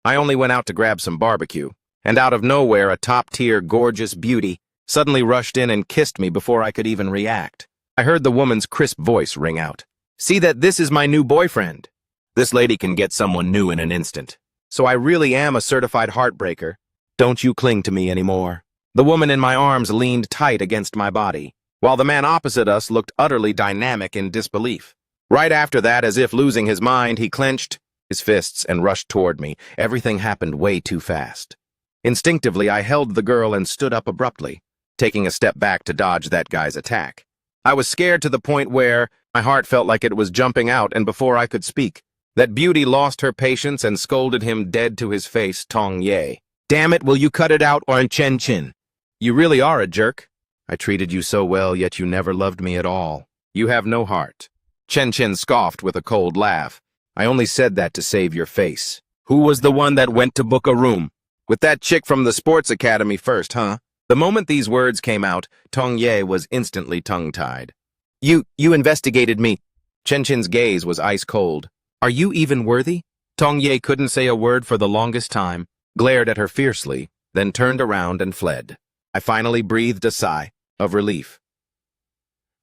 I only went out to grab some barbecue, and out of nowhere a top-tier gorgeous beauty suddenly rushed in and kissed me before I could even react. I heard the woman's crisp voice ring out. "See that this is my new boyfriend." This lady can get someone new in an instant. So I really am a certified heartbreaker. Don't you cling to me anymore. The woman in my arms leaned tight against my body, while the man opposite us looked utterly dynamic in disbelief. Right after that, as if losing his mind, he clenched his fists and rushed toward me. Everything happened way too fast. Instinctively, I held the girl and stood up abruptly, taking a step back to dodge that guy's attack. I was scared to the point where my heart felt like it was jumping out, and before I could speak, that beauty lost her patience and scolded him dead to his face, Tong Ye. "Damn it, will you cut it out, or Chen Chin? You really are a jerk. I treated you so well, yet you never loved me at all. You have no heart." Chen Chin scoffed with a cold laugh. "I only said that to save your face. Who was the one that went to book a room? With that chick from the sports academy first, huh?" The moment these words came out, Tong Ye was instantly tongue-tied. You investigated me." Chen Chin's gaze was ice-cold. "Are you even worthy?" Tong Ye couldn't say a word for the longest time, glared at her fiercely, then turned around and fled. I finally breathed a sigh of relief.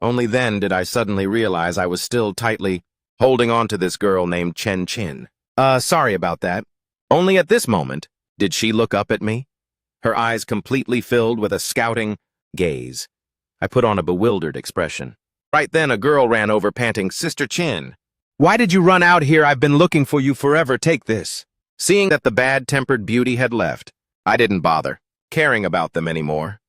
Only then did I suddenly realize I was still tightly holding on to this girl named Chen Chin. Sorry about that." Only at this moment did she look up at me, her eyes completely filled with a scouting gaze. I put on a bewildered expression. Right then, a girl ran over panting, "Sister Chin, why did you run out here? I've been looking for you forever. Take this." Seeing that the bad-tempered beauty had left, I didn't bother caring about them anymore.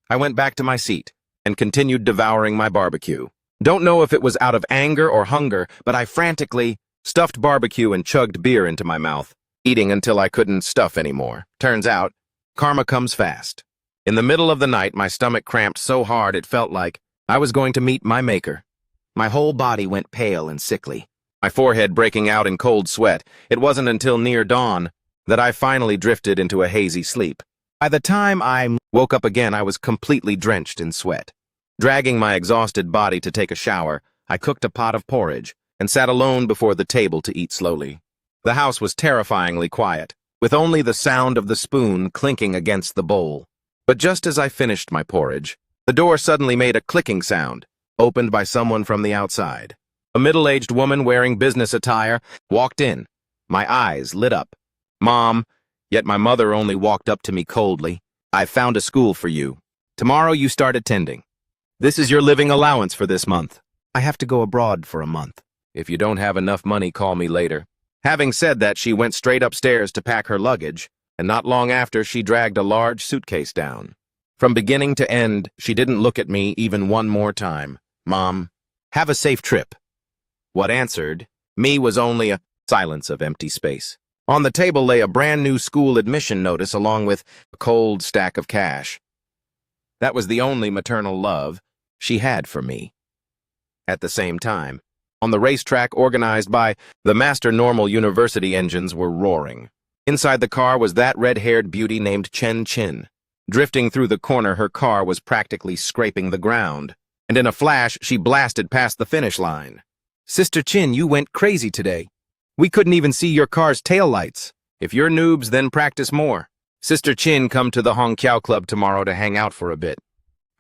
I went back to my seat and continued devouring my barbecue. Don't know if it was out of anger or hunger, but I frantically stuffed barbecue and chugged beer into my mouth, eating until I couldn't stuff anymore. Turns out, karma comes fast. In the middle of the night, my stomach cramped so hard it felt like I was going to meet my maker. My whole body went pale and sickly, my forehead breaking out in cold sweat. It wasn't until near dawn that I finally drifted into a hazy sleep. By the time I woke up again, I was completely drenched in sweat. Dragging my exhausted body to take a shower, I cooked a pot of porridge and sat alone before the table to eat slowly. The house was terrifyingly quiet, with only the sound of the spoon clinking against the bowl. But just as I finished my porridge, the door suddenly made a clicking sound, opened by someone from the outside. A middle-aged woman wearing business attire walked in. My eyes lit up. "Mom," yet my mother only walked up to me coldly. "I've found a school for you. Tomorrow you start attending. This is your living allowance for this month. I have to go abroad for a month. If you don't have enough money, call me later." Having said that, she went straight upstairs to pack her luggage, and not long after, she dragged a large suitcase down. From beginning to end, she didn't look at me even one more time. "Mom, have a safe trip." What answered me was only a silence of empty space. On the table lay a brand-new school admission notice along with a cold stack of cash. That was the only maternal love she had for me. At the same time, on the racetrack organized by the Master Normal University, engines were roaring. Inside the car was that red-haired beauty named Chen Chin. Drifting through the corner, her car was practically scraping the ground, and in a flash, she blasted past the finish line. "Sister Chin, you went crazy today. We couldn't even see your car's taillights. If you're noobs, then practice more. Sister Chin, come to the Hong Kiao Club tomorrow to hang out for a bit."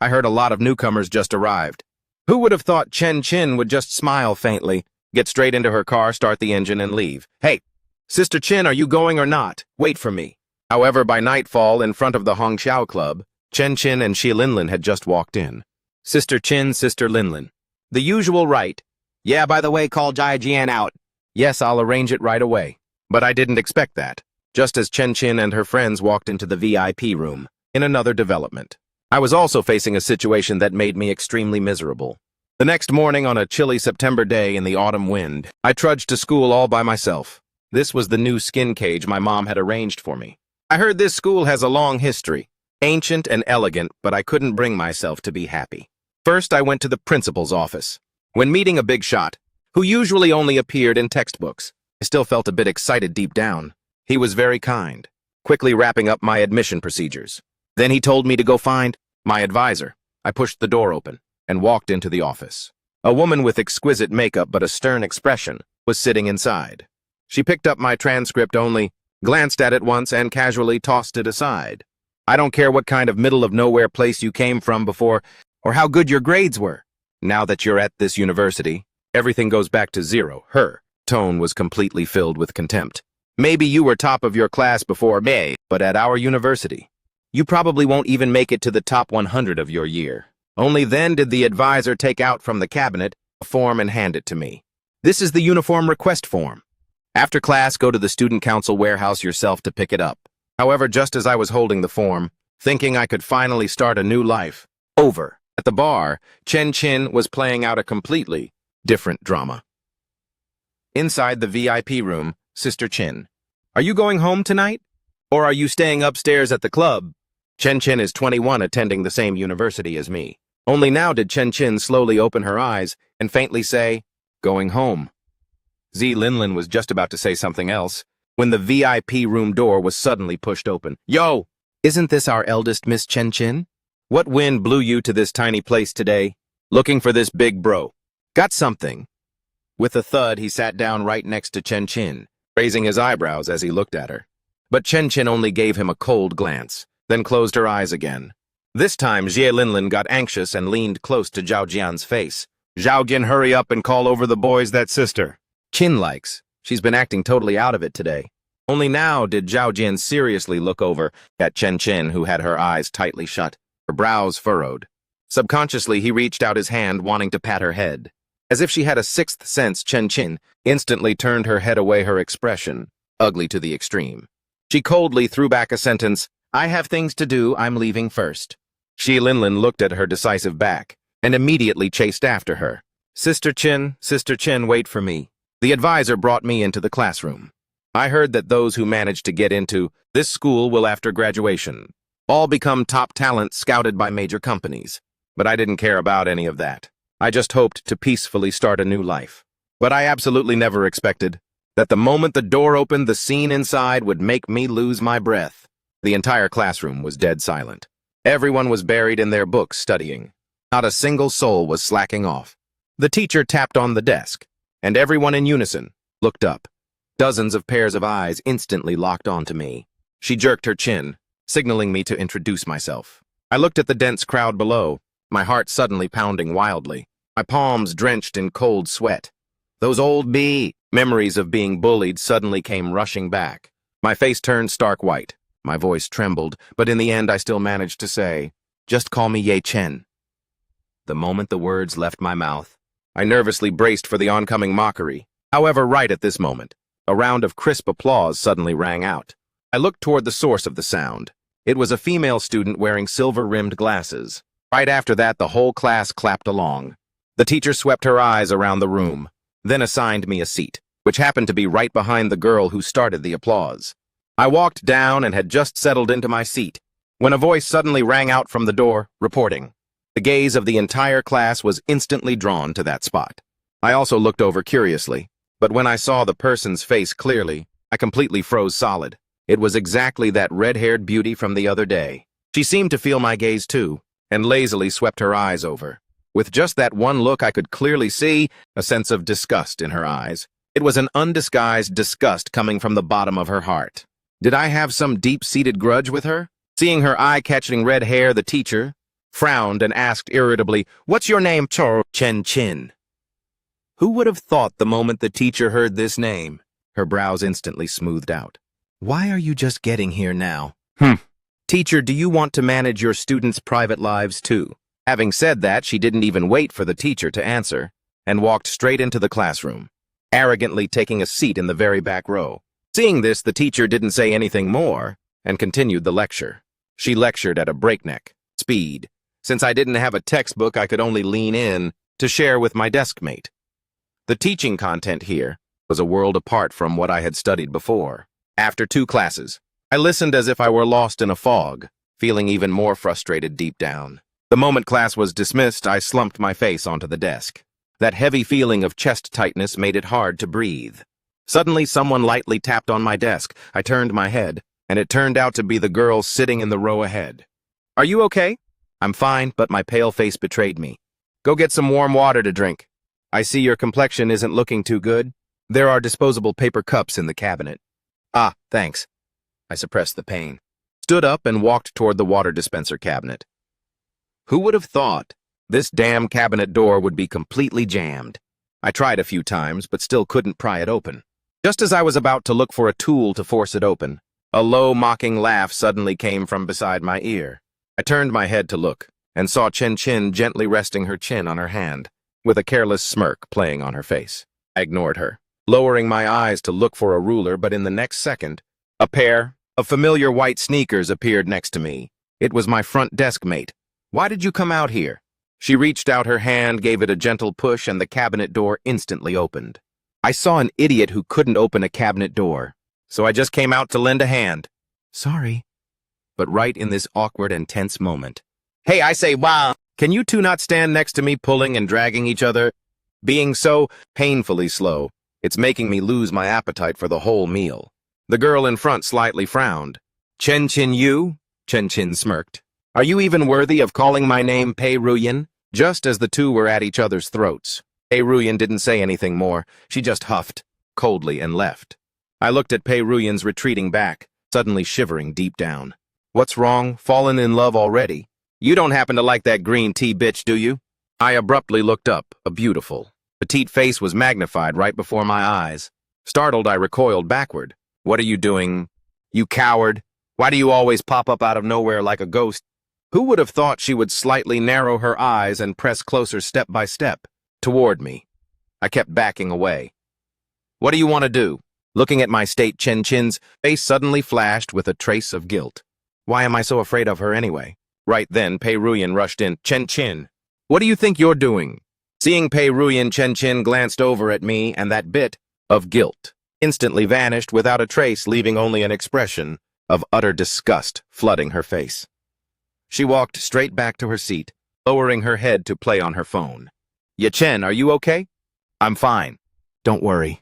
I heard a lot of newcomers just arrived. Who would have thought Chen Chin would just smile faintly, get straight into her car, start the engine, and leave? "Hey, Sister Chin, are you going or not? Wait for me." However, by nightfall, in front of the Hong Kiao Club, Chen Chin and Shi Linlin had just walked in. "Sister Chin, Sister Linlin." The usual right. "Yeah, by the way, call Jai Jian out." "Yes, I'll arrange it right away." But I didn't expect that, just as Chen Chin and her friends walked into the VIP room, in another development. I was also facing a situation that made me extremely miserable. The next morning, on a chilly September day in the autumn wind, I trudged to school all by myself. This was the new skin cage my mom had arranged for me. I heard this school has a long history, ancient and elegant, but I couldn't bring myself to be happy. First, I went to the principal's office. When meeting a big shot, who usually only appeared in textbooks, I still felt a bit excited deep down. He was very kind, quickly wrapping up my admission procedures. Then he told me to go find my advisor. I pushed the door open and walked into the office. A woman with exquisite makeup but a stern expression was sitting inside. She picked up my transcript only glanced at it once, and casually tossed it aside. I don't care what kind of middle-of-nowhere place you came from before, or how good your grades were. Now that you're at this university, everything goes back to zero. Her tone was completely filled with contempt. Maybe you were top of your class before me, but at our university, you probably won't even make it to the top 100 of your year. Only then did the advisor take out from the cabinet a form and hand it to me. This is the uniform request form. After class, go to the student council warehouse yourself to pick it up. However, just as I was holding the form, thinking I could finally start a new life, over at the bar, Chen Chin was playing out a completely different drama. Inside the VIP room, Sister Chin. Are you going home tonight? Or are you staying upstairs at the club? Chen Chin is 21, attending the same university as me. Only now did Chen Chin slowly open her eyes and faintly say, going home. Zi Linlin was just about to say something else when the VIP room door was suddenly pushed open. Yo! Isn't this our eldest Miss Chen Chin? What wind blew you to this tiny place today? Looking for this big bro. Got something? With a thud, he sat down right next to Chen Chin, raising his eyebrows as he looked at her. But Chen Chin only gave him a cold glance, then closed her eyes again. This time, Jie Linlin got anxious and leaned close to Zhao Jian's face. Zhao Jian, hurry up and call over the boys that sister Chin likes. She's been acting totally out of it today. Only now did Zhao Jian seriously look over at Chen Chin, who had her eyes tightly shut, her brows furrowed. Subconsciously, he reached out his hand, wanting to pat her head. As if she had a sixth sense, Chen Chin instantly turned her head away, her expression ugly to the extreme. She coldly threw back a sentence, I have things to do, I'm leaving first. Xi Linlin looked at her decisive back and immediately chased after her. Sister Chin, wait for me. The advisor brought me into the classroom. I heard that those who managed to get into this school will, after graduation, all become top talent scouted by major companies. But I didn't care about any of that. I just hoped to peacefully start a new life. But I absolutely never expected that the moment the door opened, the scene inside would make me lose my breath. The entire classroom was dead silent. Everyone was buried in their books studying. Not a single soul was slacking off. The teacher tapped on the desk, and everyone in unison looked up. Dozens of pairs of eyes instantly locked onto me. She jerked her chin, signaling me to introduce myself. I looked at the dense crowd below, my heart suddenly pounding wildly, my palms drenched in cold sweat. Those old memories of being bullied suddenly came rushing back. My face turned stark white. My voice trembled, but in the end I still managed to say, just call me Ye Chen. The moment the words left my mouth, I nervously braced for the oncoming mockery. However, right at this moment, a round of crisp applause suddenly rang out. I looked toward the source of the sound. It was a female student wearing silver-rimmed glasses. Right after that, the whole class clapped along. The teacher swept her eyes around the room, then assigned me a seat, which happened to be right behind the girl who started the applause. I walked down and had just settled into my seat when a voice suddenly rang out from the door, reporting. The gaze of the entire class was instantly drawn to that spot. I also looked over curiously, but when I saw the person's face clearly, I completely froze solid. It was exactly that red-haired beauty from the other day. She seemed to feel my gaze too, and lazily swept her eyes over. With just that one look, I could clearly see a sense of disgust in her eyes. It was an undisguised disgust coming from the bottom of her heart. Did I have some deep-seated grudge with her? Seeing her eye-catching red hair, the teacher frowned and asked irritably, "What's your name, Chen Chin?" Who would have thought the moment the teacher heard this name? Her brows instantly smoothed out. Why are you just getting here now? Teacher, do you want to manage your students' private lives too? Having said that, she didn't even wait for the teacher to answer and walked straight into the classroom, arrogantly taking a seat in the very back row. Seeing this, the teacher didn't say anything more and continued the lecture. She lectured at a breakneck speed. Since I didn't have a textbook, I could only lean in to share with my deskmate. The teaching content here was a world apart from what I had studied before. After 2 classes, I listened as if I were lost in a fog, feeling even more frustrated deep down. The moment class was dismissed, I slumped my face onto the desk. That heavy feeling of chest tightness made it hard to breathe. Suddenly, someone lightly tapped on my desk. I turned my head, and it turned out to be the girl sitting in the row ahead. Are you okay? I'm fine, but my pale face betrayed me. Go get some warm water to drink. I see your complexion isn't looking too good. There are disposable paper cups in the cabinet. Ah, thanks. I suppressed the pain, stood up, and walked toward the water dispenser cabinet. Who would have thought this damn cabinet door would be completely jammed? I tried a few times, but still couldn't pry it open. Just as I was about to look for a tool to force it open, a low, mocking laugh suddenly came from beside my ear. I turned my head to look, and saw Chen Chin gently resting her chin on her hand, with a careless smirk playing on her face. I ignored her, lowering my eyes to look for a ruler, but in the next second, a pair of familiar white sneakers appeared next to me. It was my front desk mate. "Why did you come out here?" She reached out her hand, gave it a gentle push, and the cabinet door instantly opened. I saw an idiot who couldn't open a cabinet door, so I just came out to lend a hand. "Sorry." But right in this awkward and tense moment, "Hey, I say, wow, can you two not stand next to me pulling and dragging each other? Being so painfully slow, it's making me lose my appetite for the whole meal." The girl in front slightly frowned. "Chen Chin, you?" Chen Chin smirked. "Are you even worthy of calling my name Pei Ruyan?" Just as the two were at each other's throats, Pei Ruyan didn't say anything more. She just huffed coldly and left. I looked at Pei Ruyan's retreating back, suddenly shivering deep down. "What's wrong? Fallen in love already? You don't happen to like that green tea bitch, do you?" I abruptly looked up. A beautiful, petite face was magnified right before my eyes. Startled, I recoiled backward. "What are you doing? You coward! Why do you always pop up out of nowhere like a ghost?" Who would have thought she would slightly narrow her eyes and press closer step by step toward me? I kept backing away. "What do you want to do?" Looking at my state, Chen Chin's face suddenly flashed with a trace of guilt. Why am I so afraid of her anyway? Right then, Pei Ruyan rushed in. "Chen Chin, what do you think you're doing?" Seeing Pei Ruyan, Chen Chin glanced over at me, and that bit of guilt instantly vanished without a trace, leaving only an expression of utter disgust flooding her face. She walked straight back to her seat, lowering her head to play on her phone. "Ya Chen, are you okay?" "I'm fine. Don't worry."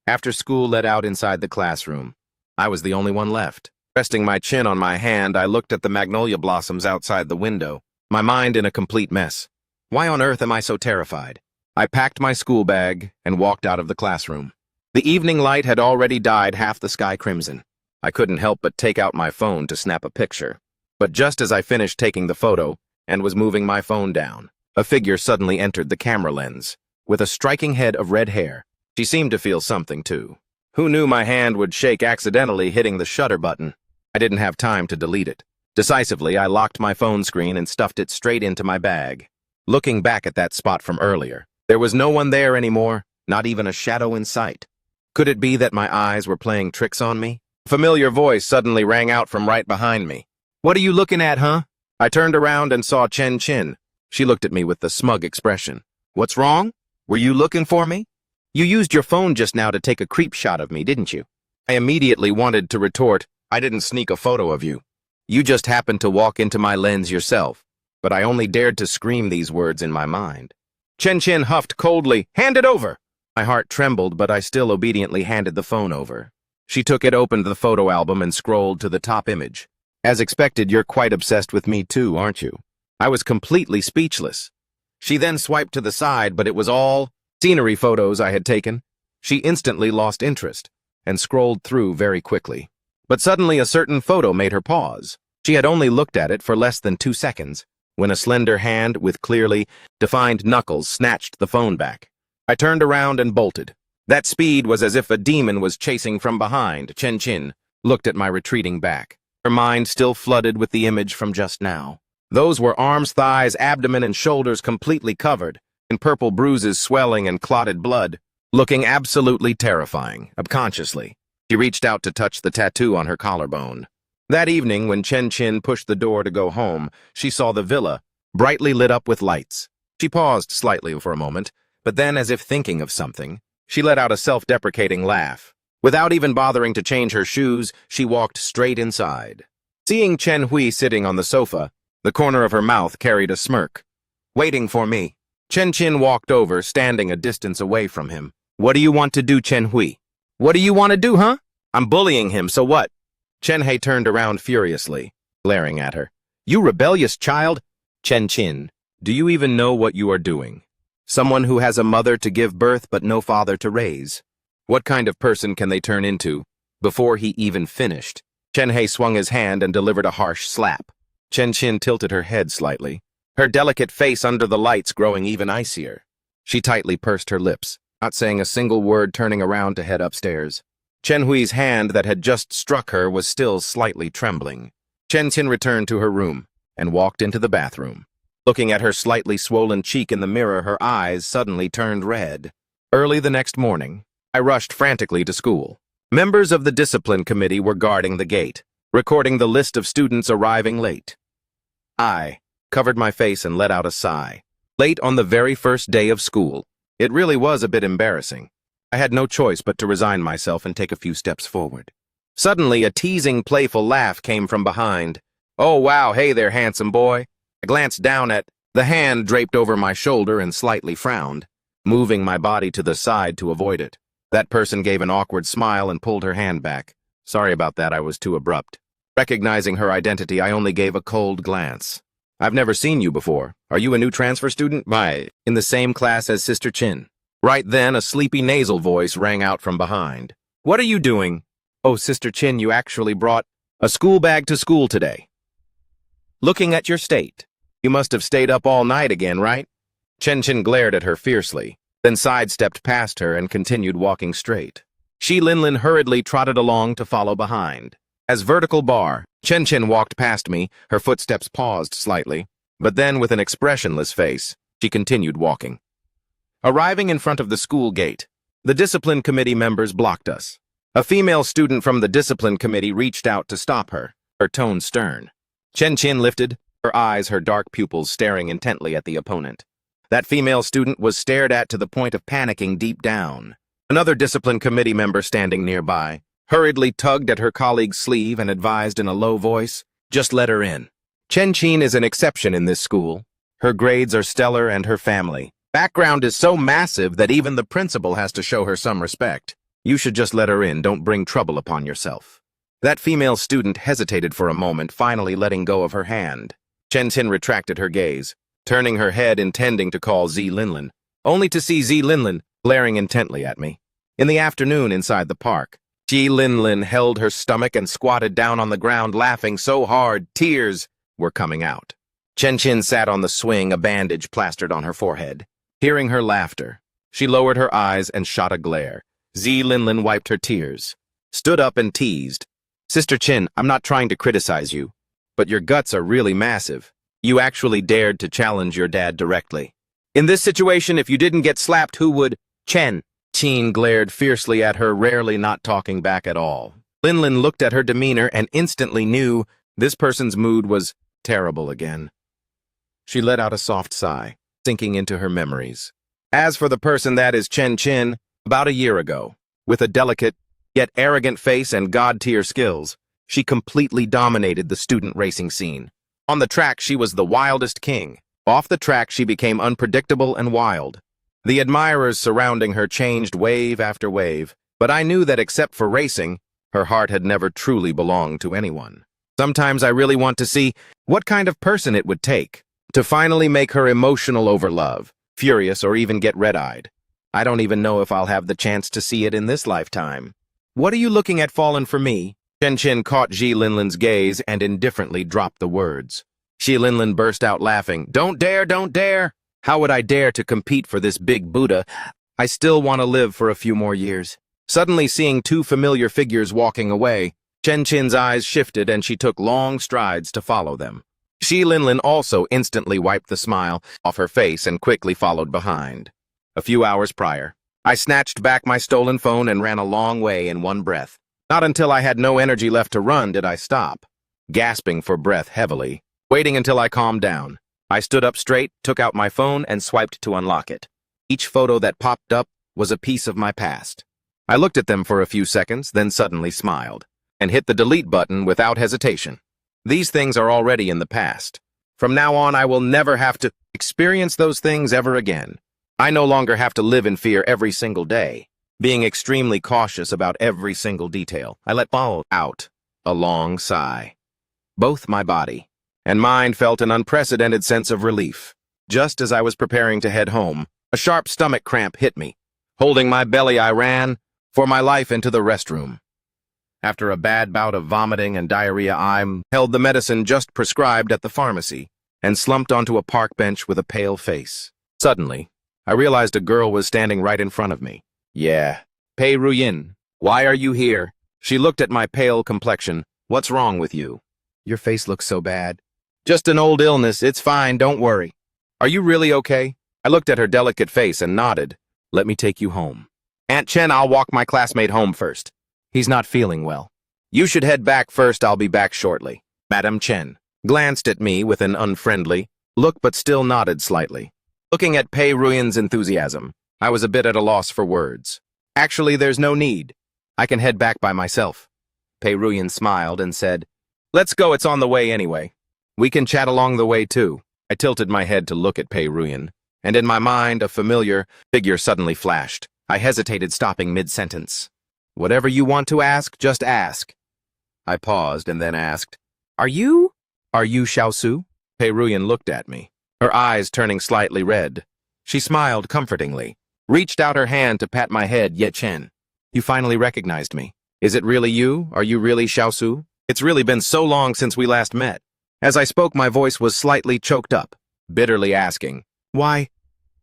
After school let out inside the classroom, I was the only one left. Resting my chin on my hand, I looked at the magnolia blossoms outside the window, my mind in a complete mess. Why on earth am I so terrified? I packed my school bag and walked out of the classroom. The evening light had already dyed half the sky crimson. I couldn't help but take out my phone to snap a picture. But just as I finished taking the photo and was moving my phone down, a figure suddenly entered the camera lens. With a striking head of red hair, she seemed to feel something too. Who knew my hand would shake accidentally hitting the shutter button? I didn't have time to delete it. Decisively, I locked my phone screen and stuffed it straight into my bag. Looking back at that spot from earlier, there was no one there anymore, not even a shadow in sight. Could it be that my eyes were playing tricks on me? A familiar voice suddenly rang out from right behind me. "What are you looking at, huh?" I turned around and saw Chen Chin. She looked at me with the smug expression. "What's wrong? Were you looking for me? You used your phone just now to take a creep shot of me, didn't you?" I immediately wanted to retort, "I didn't sneak a photo of you. You just happened to walk into my lens yourself." But I only dared to scream these words in my mind. Chen Chin huffed coldly, "Hand it over!" My heart trembled, but I still obediently handed the phone over. She took it, opened the photo album, and scrolled to the top image. "As expected, you're quite obsessed with me too, aren't you?" I was completely speechless. She then swiped to the side, but it was all scenery photos I had taken. She instantly lost interest and scrolled through very quickly. But suddenly a certain photo made her pause. She had only looked at it for less than 2 seconds when a slender hand with clearly defined knuckles snatched the phone back. I turned around and bolted. That speed was as if a demon was chasing from behind. Chen Chin looked at my retreating back, her mind still flooded with the image from just now. Those were arms, thighs, abdomen, and shoulders completely covered, in purple bruises, swelling, and clotted blood, looking absolutely terrifying. Subconsciously, she reached out to touch the tattoo on her collarbone. That evening, when Chen Chin pushed the door to go home, she saw the villa, brightly lit up with lights. She paused slightly for a moment, but then, as if thinking of something, she let out a self-deprecating laugh. Without even bothering to change her shoes, she walked straight inside. Seeing Chen Hui sitting on the sofa, the corner of her mouth carried a smirk. "Waiting for me." Chen Chin walked over, standing a distance away from him. "What do you want to do, Chen Hui?" "What do you want to do, huh? I'm bullying him, so what?" Chen Hui turned around furiously, glaring at her. "You rebellious child!" "Chen Chin, do you even know what you are doing? Someone who has a mother to give birth but no father to raise. What kind of person can they turn into Before he even finished, Chen-hei swung his hand and delivered a harsh slap. Chen-chin tilted her head slightly, her delicate face under the lights growing even icier. She tightly pursed her lips, not saying a single word, turning around to head upstairs. Chen-hui's hand that had just struck her was still slightly trembling. Chen-chin returned to her room and walked into the bathroom. Looking at her slightly swollen cheek in the mirror, her eyes suddenly turned red. Early the next morning, I rushed frantically to school. Members of the discipline committee were guarding the gate, recording the list of students arriving late. I covered my face and let out a sigh. Late on the very first day of school. It really was a bit embarrassing. I had no choice but to resign myself and take a few steps forward. Suddenly, a teasing, playful laugh came from behind. "Oh, wow, hey there, handsome boy." I glanced down at the hand draped over my shoulder and slightly frowned, moving my body to the side to avoid it. That person gave an awkward smile and pulled her hand back. Sorry about that, I was too abrupt. Recognizing her identity, I only gave a cold glance. "I've never seen you before. Are you a new transfer student?" "In the same class as Sister Chin." Right then, a sleepy nasal voice rang out from behind. "What are you doing?" "Oh, Sister Chin, you actually brought a school bag to school today. Looking at your state, you must have stayed up all night again, right?" Chen-chin glared at her fiercely, then sidestepped past her and continued walking straight. Shi Linlin hurriedly trotted along to follow behind. As vertical bar, Chen-chin walked past me, her footsteps paused slightly, but then with an expressionless face, she continued walking. Arriving in front of the school gate, the discipline committee members blocked us. A female student from the discipline committee reached out to stop her, her tone stern. Chen-chin lifted, her eyes, her dark pupils staring intently at the opponent. That female student was stared at to the point of panicking deep down. Another discipline committee member standing nearby hurriedly tugged at her colleague's sleeve and advised in a low voice, "Just let her in. Chen-chin is an exception in this school. Her grades are stellar and her family background is so massive that even the principal has to show her some respect. You should just let her in, don't bring trouble upon yourself." That female student hesitated for a moment, finally letting go of her hand. Chen-chin retracted her gaze, turning her head intending to call Zi Linlin, only to see Zi Linlin glaring intently at me. In the afternoon inside the park, Zi Linlin held her stomach and squatted down on the ground, laughing so hard tears were coming out. Chen-chin sat on the swing, a bandage plastered on her forehead. Hearing her laughter, she lowered her eyes and shot a glare. Zi Linlin wiped her tears, stood up and teased, "Sister Chin, I'm not trying to criticize you, but your guts are really massive. You actually dared to challenge your dad directly. In this situation, if you didn't get slapped, who would?" Chen glared fiercely at her, rarely not talking back at all. Linlin looked at her demeanor and instantly knew this person's mood was terrible again. She let out a soft sigh, sinking into her memories. As for the person that is Chen-chin, about a year ago, with a delicate yet arrogant face and god-tier skills, she completely dominated the student racing scene. On the track, she was the wildest king. Off the track, she became unpredictable and wild. The admirers surrounding her changed wave after wave, but I knew that except for racing, her heart had never truly belonged to anyone. Sometimes I really want to see what kind of person it would take to finally make her emotional over love, furious, or even get red-eyed. I don't even know if I'll have the chance to see it in this lifetime. "What are you looking at, fallen for me?" Chen-chin caught Zi Linlin's gaze and indifferently dropped the words. Zi Linlin burst out laughing. Don't dare, don't dare! How would I dare to compete for this big Buddha? I still want to live for a few more years." Suddenly seeing two familiar figures walking away, Chen-chin's eyes shifted and she took long strides to follow them. Zi Linlin also instantly wiped the smile off her face and quickly followed behind. A few hours prior, I snatched back my stolen phone and ran a long way in one breath. Not until I had no energy left to run did I stop, gasping for breath heavily, waiting until I calmed down. I stood up straight, took out my phone, and swiped to unlock it. Each photo that popped up was a piece of my past. I looked at them for a few seconds, then suddenly smiled, and hit the delete button without hesitation. These things are already in the past. From now on, I will never have to experience those things ever again. I no longer have to live in fear every single day, being extremely cautious about every single detail. I let out a long sigh. Both my body and mind felt an unprecedented sense of relief. Just as I was preparing to head home, a sharp stomach cramp hit me. Holding my belly, I ran for my life into the restroom. After a bad bout of vomiting and diarrhea, I held the medicine just prescribed at the pharmacy and slumped onto a park bench with a pale face. Suddenly, I realized a girl was standing right in front of me. Yeah, Pei Ruyin, why are you here? She looked at my pale complexion. What's wrong with you? Your face looks so bad. Just an old illness, it's fine, don't worry. Are you really okay? I looked at her delicate face and nodded. Let me take you home. Aunt Chen, I'll walk my classmate home first. He's not feeling well. You should head back first, I'll be back shortly. Madame Chen glanced at me with an unfriendly look but still nodded slightly. Looking at Pei Ruyin's enthusiasm, I was a bit at a loss for words. Actually, there's no need. I can head back by myself. Pei Ruyin smiled and said, Let's go, it's on the way anyway. We can chat along the way too. I tilted my head to look at Pei Ruyin, and in my mind a familiar figure suddenly flashed. I hesitated, stopping mid-sentence. Whatever you want to ask, just ask. I paused and then asked, Are you Xiaosu? Pei Ruyin looked at me, her eyes turning slightly red. She smiled comfortingly, reached out her hand to pat my head. Ye Chen, you finally recognized me. Is it really you? Are you really Xiaosu? It's really been so long since we last met. As I spoke, my voice was slightly choked up, bitterly asking, Why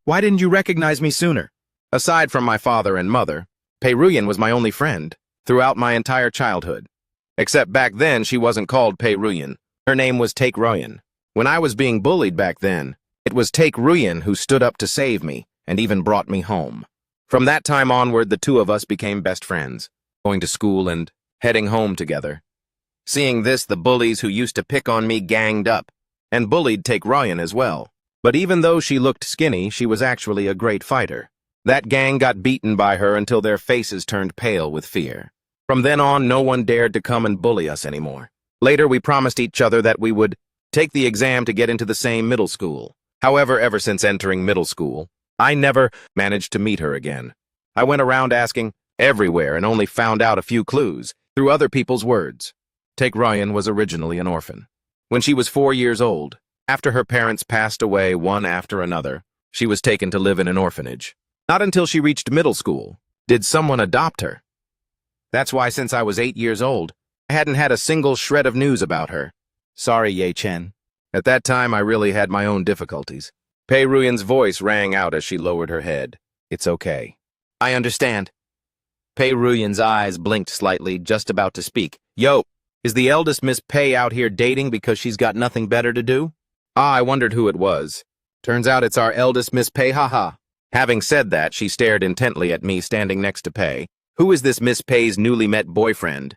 didn't you recognize me sooner? Aside from my father and mother, Pei Ruyin was my only friend throughout my entire childhood. Except back then, she wasn't called Pei Ruyin. Her name was Take Ruyin. When I was being bullied back then, it was Take Ruyin who stood up to save me and even brought me home. From that time onward, the two of us became best friends, going to school and heading home together. Seeing this, the bullies who used to pick on me ganged up and bullied Take Ruyin as well. But even though she looked skinny, she was actually a great fighter. That gang got beaten by her until their faces turned pale with fear. From then on, no one dared to come and bully us anymore. Later, we promised each other that we would take the exam to get into the same middle school. However, ever since entering middle school, I never managed to meet her again. I went around asking everywhere and only found out a few clues through other people's words. Take Ruyin was originally an orphan. When she was 4 years old, after her parents passed away one after another, she was taken to live in an orphanage. Not until she reached middle school did someone adopt her. That's why since I was 8 years old, I hadn't had a single shred of news about her. Sorry, Ye Chen. At that time, I really had my own difficulties. Pei Ruyin's voice rang out as she lowered her head. It's okay. I understand. Pei Ruyin's eyes blinked slightly, just about to speak. Yo, is the eldest Miss Pei out here dating because she's got nothing better to do? I wondered who it was. Turns out it's our eldest Miss Pei, haha. Having said that, she stared intently at me standing next to Pei. Who is this Miss Pei's newly met boyfriend?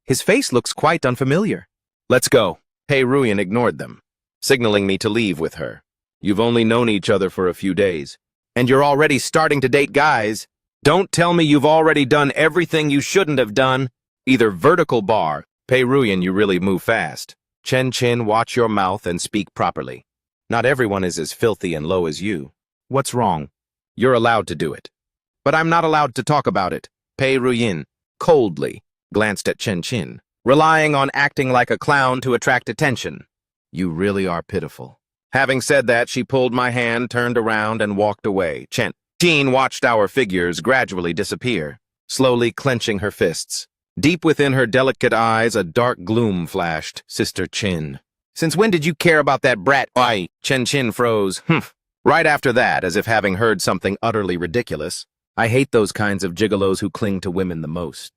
His face looks quite unfamiliar. Let's go. Pei Ruyin ignored them, signaling me to leave with her. You've only known each other for a few days, and you're already starting to date guys. Don't tell me you've already done everything you shouldn't have done. Either vertical bar. Pei Ruyin, you really move fast. Chen Chin, watch your mouth and speak properly. Not everyone is as filthy and low as you. What's wrong? You're allowed to do it. But I'm not allowed to talk about it. Pei Ruyin coldly glanced at Chen Chin, relying on acting like a clown to attract attention. You really are pitiful. Having said that, she pulled my hand, turned around, and walked away. Chen Chin watched our figures gradually disappear, slowly clenching her fists. Deep within her delicate eyes, a dark gloom flashed. Sister Chin. Since when did you care about that brat? Why? Chen Chin froze. Right after that, as if having heard something utterly ridiculous. I hate those kinds of gigolos who cling to women the most.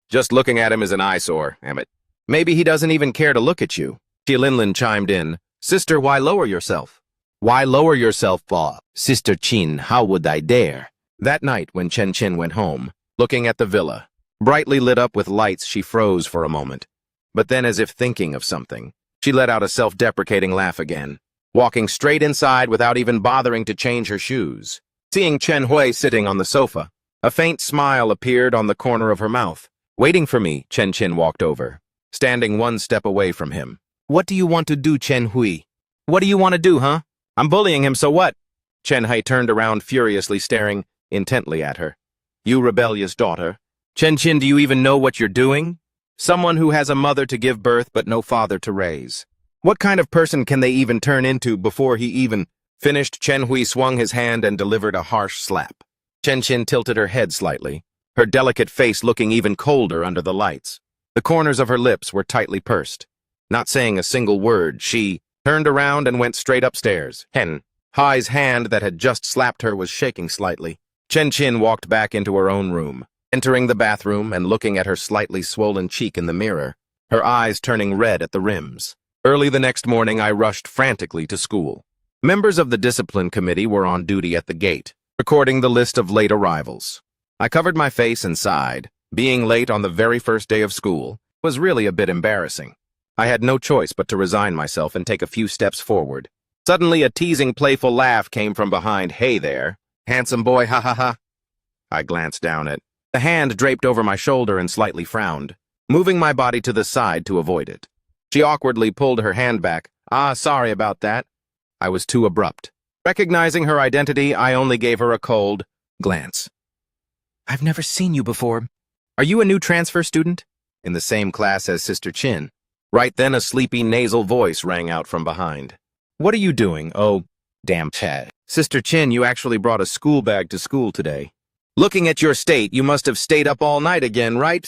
Just looking at him is an eyesore, damn it. Maybe he doesn't even care to look at you. Linlin chimed in. Sister, why lower yourself? Why lower yourself, Bob? Sister Chin, how would I dare? That night, when Chen Chin went home, looking at the villa, brightly lit up with lights, she froze for a moment. But then, as if thinking of something, she let out a self-deprecating laugh again, walking straight inside without even bothering to change her shoes. Seeing Chen Hui sitting on the sofa, a faint smile appeared on the corner of her mouth. Waiting for me, Chen Chin walked over, standing one step away from him. What do you want to do, Chen Hui? What do you want to do, huh? I'm bullying him, so what? Chen Hui turned around furiously, staring intently at her. You rebellious daughter. Chen Chin, do you even know what you're doing? Someone who has a mother to give birth but no father to raise. What kind of person can they even turn into before he even finished? Chen Hui swung his hand and delivered a harsh slap. Chen Chin tilted her head slightly, her delicate face looking even colder under the lights. The corners of her lips were tightly pursed. Not saying a single word, she turned around and went straight upstairs. Hai's hand that had just slapped her was shaking slightly. Chen walked back into her own room, entering the bathroom and looking at her slightly swollen cheek in the mirror, her eyes turning red at the rims. Early the next morning, I rushed frantically to school. Members of the discipline committee were on duty at the gate, recording the list of late arrivals. I covered my face and sighed. Being late on the very first day of school was really a bit embarrassing. I had no choice but to resign myself and take a few steps forward. Suddenly, a teasing, playful laugh came from behind. "Hey there, handsome boy, ha ha ha." I glanced down at the hand draped over my shoulder and slightly frowned, moving my body to the side to avoid it. She awkwardly pulled her hand back. Sorry about that." I was too abrupt. Recognizing her identity, I only gave her a cold glance. "I've never seen you before. Are you a new transfer student?" "In the same class as Sister Chin." Right then, a sleepy nasal voice rang out from behind. "What are you doing? Oh, damn Chad. Sister Chin, you actually brought a school bag to school today. Looking at your state, you must have stayed up all night again, right?"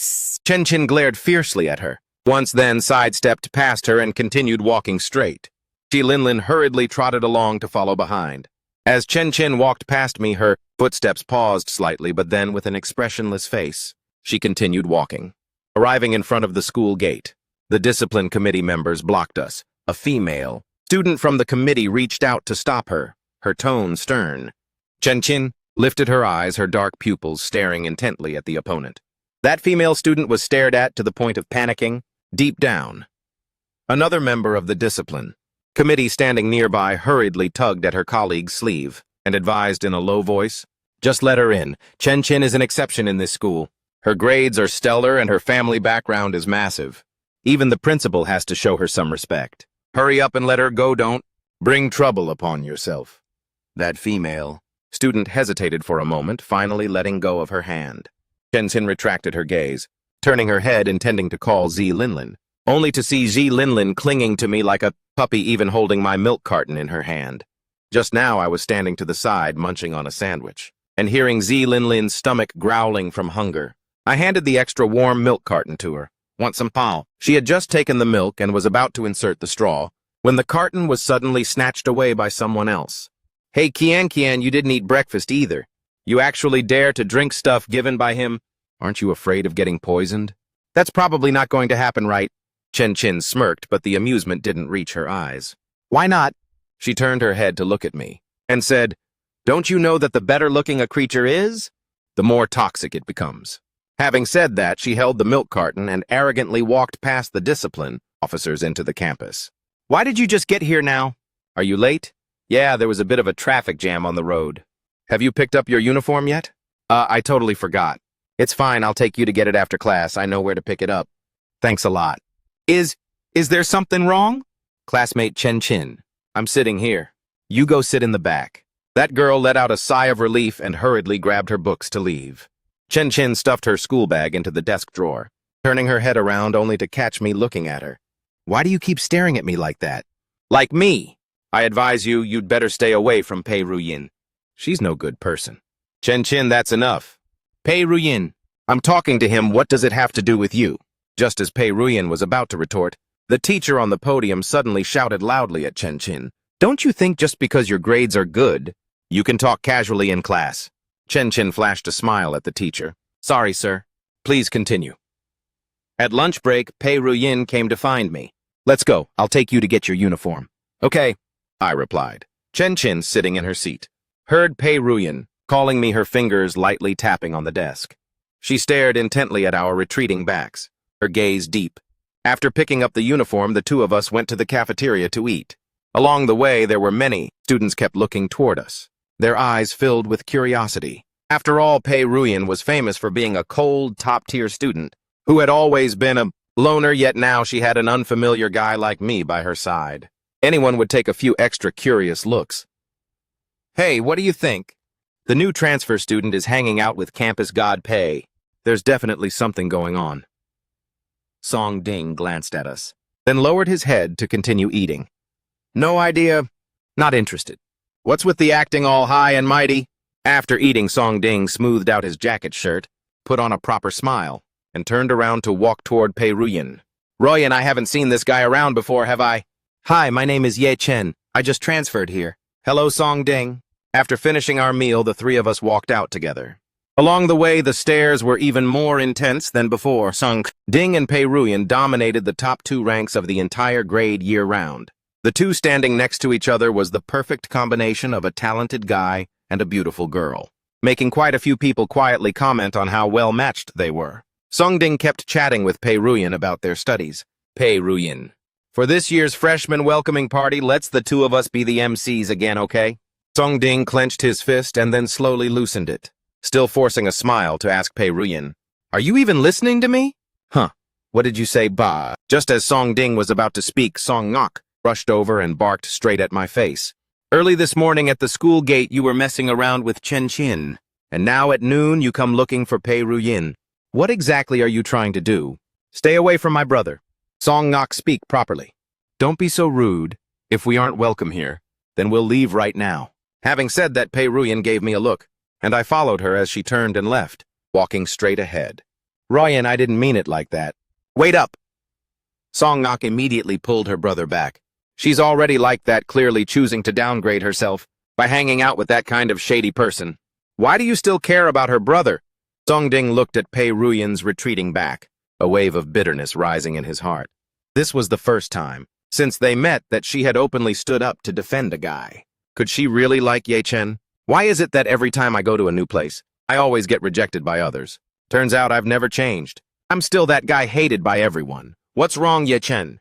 Chen glared fiercely at her, once then sidestepped past her and continued walking straight. Ji Linlin hurriedly trotted along to follow behind. As Chen walked past me, her footsteps paused slightly, but then, with an expressionless face, she continued walking. Arriving in front of the school gate, the discipline committee members blocked us. A female student from the committee reached out to stop her, her tone stern. Chen lifted her eyes, her dark pupils staring intently at the opponent. That female student was stared at to the point of panicking, deep down. Another member of the discipline committee standing nearby hurriedly tugged at her colleague's sleeve and advised in a low voice, "Just let her in. Chen is an exception in this school. Her grades are stellar and her family background is massive. Even the principal has to show her some respect. Hurry up and let her go, don't bring trouble upon yourself." That female student hesitated for a moment, finally letting go of her hand. Chen retracted her gaze, turning her head intending to call Ji Linlin, only to see Ji Linlin clinging to me like a puppy, even holding my milk carton in her hand. Just now I was standing to the side, munching on a sandwich, and hearing Ji Linlin's stomach growling from hunger. I handed the extra warm milk carton to her. "Want some pao?" She had just taken the milk and was about to insert the straw, when the carton was suddenly snatched away by someone else. "Hey, Kian, you didn't eat breakfast either. You actually dare to drink stuff given by him? Aren't you afraid of getting poisoned?" "That's probably not going to happen, right?" Chen smirked, but the amusement didn't reach her eyes. "Why not?" She turned her head to look at me and said, "Don't you know that the better-looking a creature is, the more toxic it becomes?" Having said that, she held the milk carton and arrogantly walked past the discipline officers into the campus. "Why did you just get here now? Are you late?" "Yeah, there was a bit of a traffic jam on the road." "Have you picked up your uniform yet?" I totally forgot." "It's fine, I'll take you to get it after class. I know where to pick it up." "Thanks a lot." Is there something wrong?" "Classmate Chen, I'm sitting here. You go sit in the back." That girl let out a sigh of relief and hurriedly grabbed her books to leave. Chen stuffed her school bag into the desk drawer, turning her head around only to catch me looking at her. "Why do you keep staring at me like that?" "Like me? I advise you'd better stay away from Pei Ruyin. She's no good person." Chen, that's enough." "Pei Ruyin, I'm talking to him. What does it have to do with you?" Just as Pei Ruyin was about to retort, the teacher on the podium suddenly shouted loudly at Chen, "Don't you think just because your grades are good, you can talk casually in class?" Chen flashed a smile at the teacher. "Sorry, sir. Please continue." At lunch break, Pei Ruyin came to find me. "Let's go. I'll take you to get your uniform." "Okay," I replied. Chen sitting in her seat heard Pei Ruyin calling me, her fingers lightly tapping on the desk. She stared intently at our retreating backs, her gaze deep. After picking up the uniform, the two of us went to the cafeteria to eat. Along the way, there were many students kept looking toward us, their eyes filled with curiosity. After all, Pei Ruyin was famous for being a cold, top-tier student who had always been a loner, yet now she had an unfamiliar guy like me by her side. Anyone would take a few extra curious looks. "Hey, what do you think? The new transfer student is hanging out with campus god Pei. There's definitely something going on." Song Ding glanced at us, then lowered his head to continue eating. "No idea. Not interested." "What's with the acting all high and mighty?" After eating, Song Ding smoothed out his jacket shirt, put on a proper smile, and turned around to walk toward Pei Ruyin. Royan, I haven't seen this guy around before, have I? Hi, my name is Ye Chen. I just transferred here. Hello, Song Ding. After finishing our meal, the three of us walked out together. Along the way, the stares were even more intense than before. Song Ding and Pei Ruyin dominated the top two ranks of the entire grade year-round. The two standing next to each other was the perfect combination of a talented guy and a beautiful girl, making quite a few people quietly comment on how well-matched they were. Song Ding kept chatting with Pei Ruyin about their studies. Pei Ruyin, for this year's freshman welcoming party, let's the two of us be the MCs again, okay? Song Ding clenched his fist and then slowly loosened it, still forcing a smile to ask Pei Ruyin, "Are you even listening to me?" Huh, what did you say, bah? Just as Song Ding was about to speak, Song Ngok rushed over and barked straight at my face. Early this morning at the school gate you were messing around with Chen Qin, and now at noon you come looking for Pei Ruyin. What exactly are you trying to do? Stay away from my brother. Song Ngok, speak properly. Don't be so rude. If we aren't welcome here, then we'll leave right now. Having said that, Pei Ruyin gave me a look, and I followed her as she turned and left, walking straight ahead. Royan, I didn't mean it like that. Wait up! Song Ngok immediately pulled her brother back. She's already like that, clearly choosing to downgrade herself by hanging out with that kind of shady person. Why do you still care about her brother? Song Ding looked at Pei Ruyin's retreating back, a wave of bitterness rising in his heart. This was the first time, since they met, that she had openly stood up to defend a guy. Could she really like Ye Chen? Why is it that every time I go to a new place, I always get rejected by others? Turns out I've never changed. I'm still that guy hated by everyone. What's wrong, Ye Chen?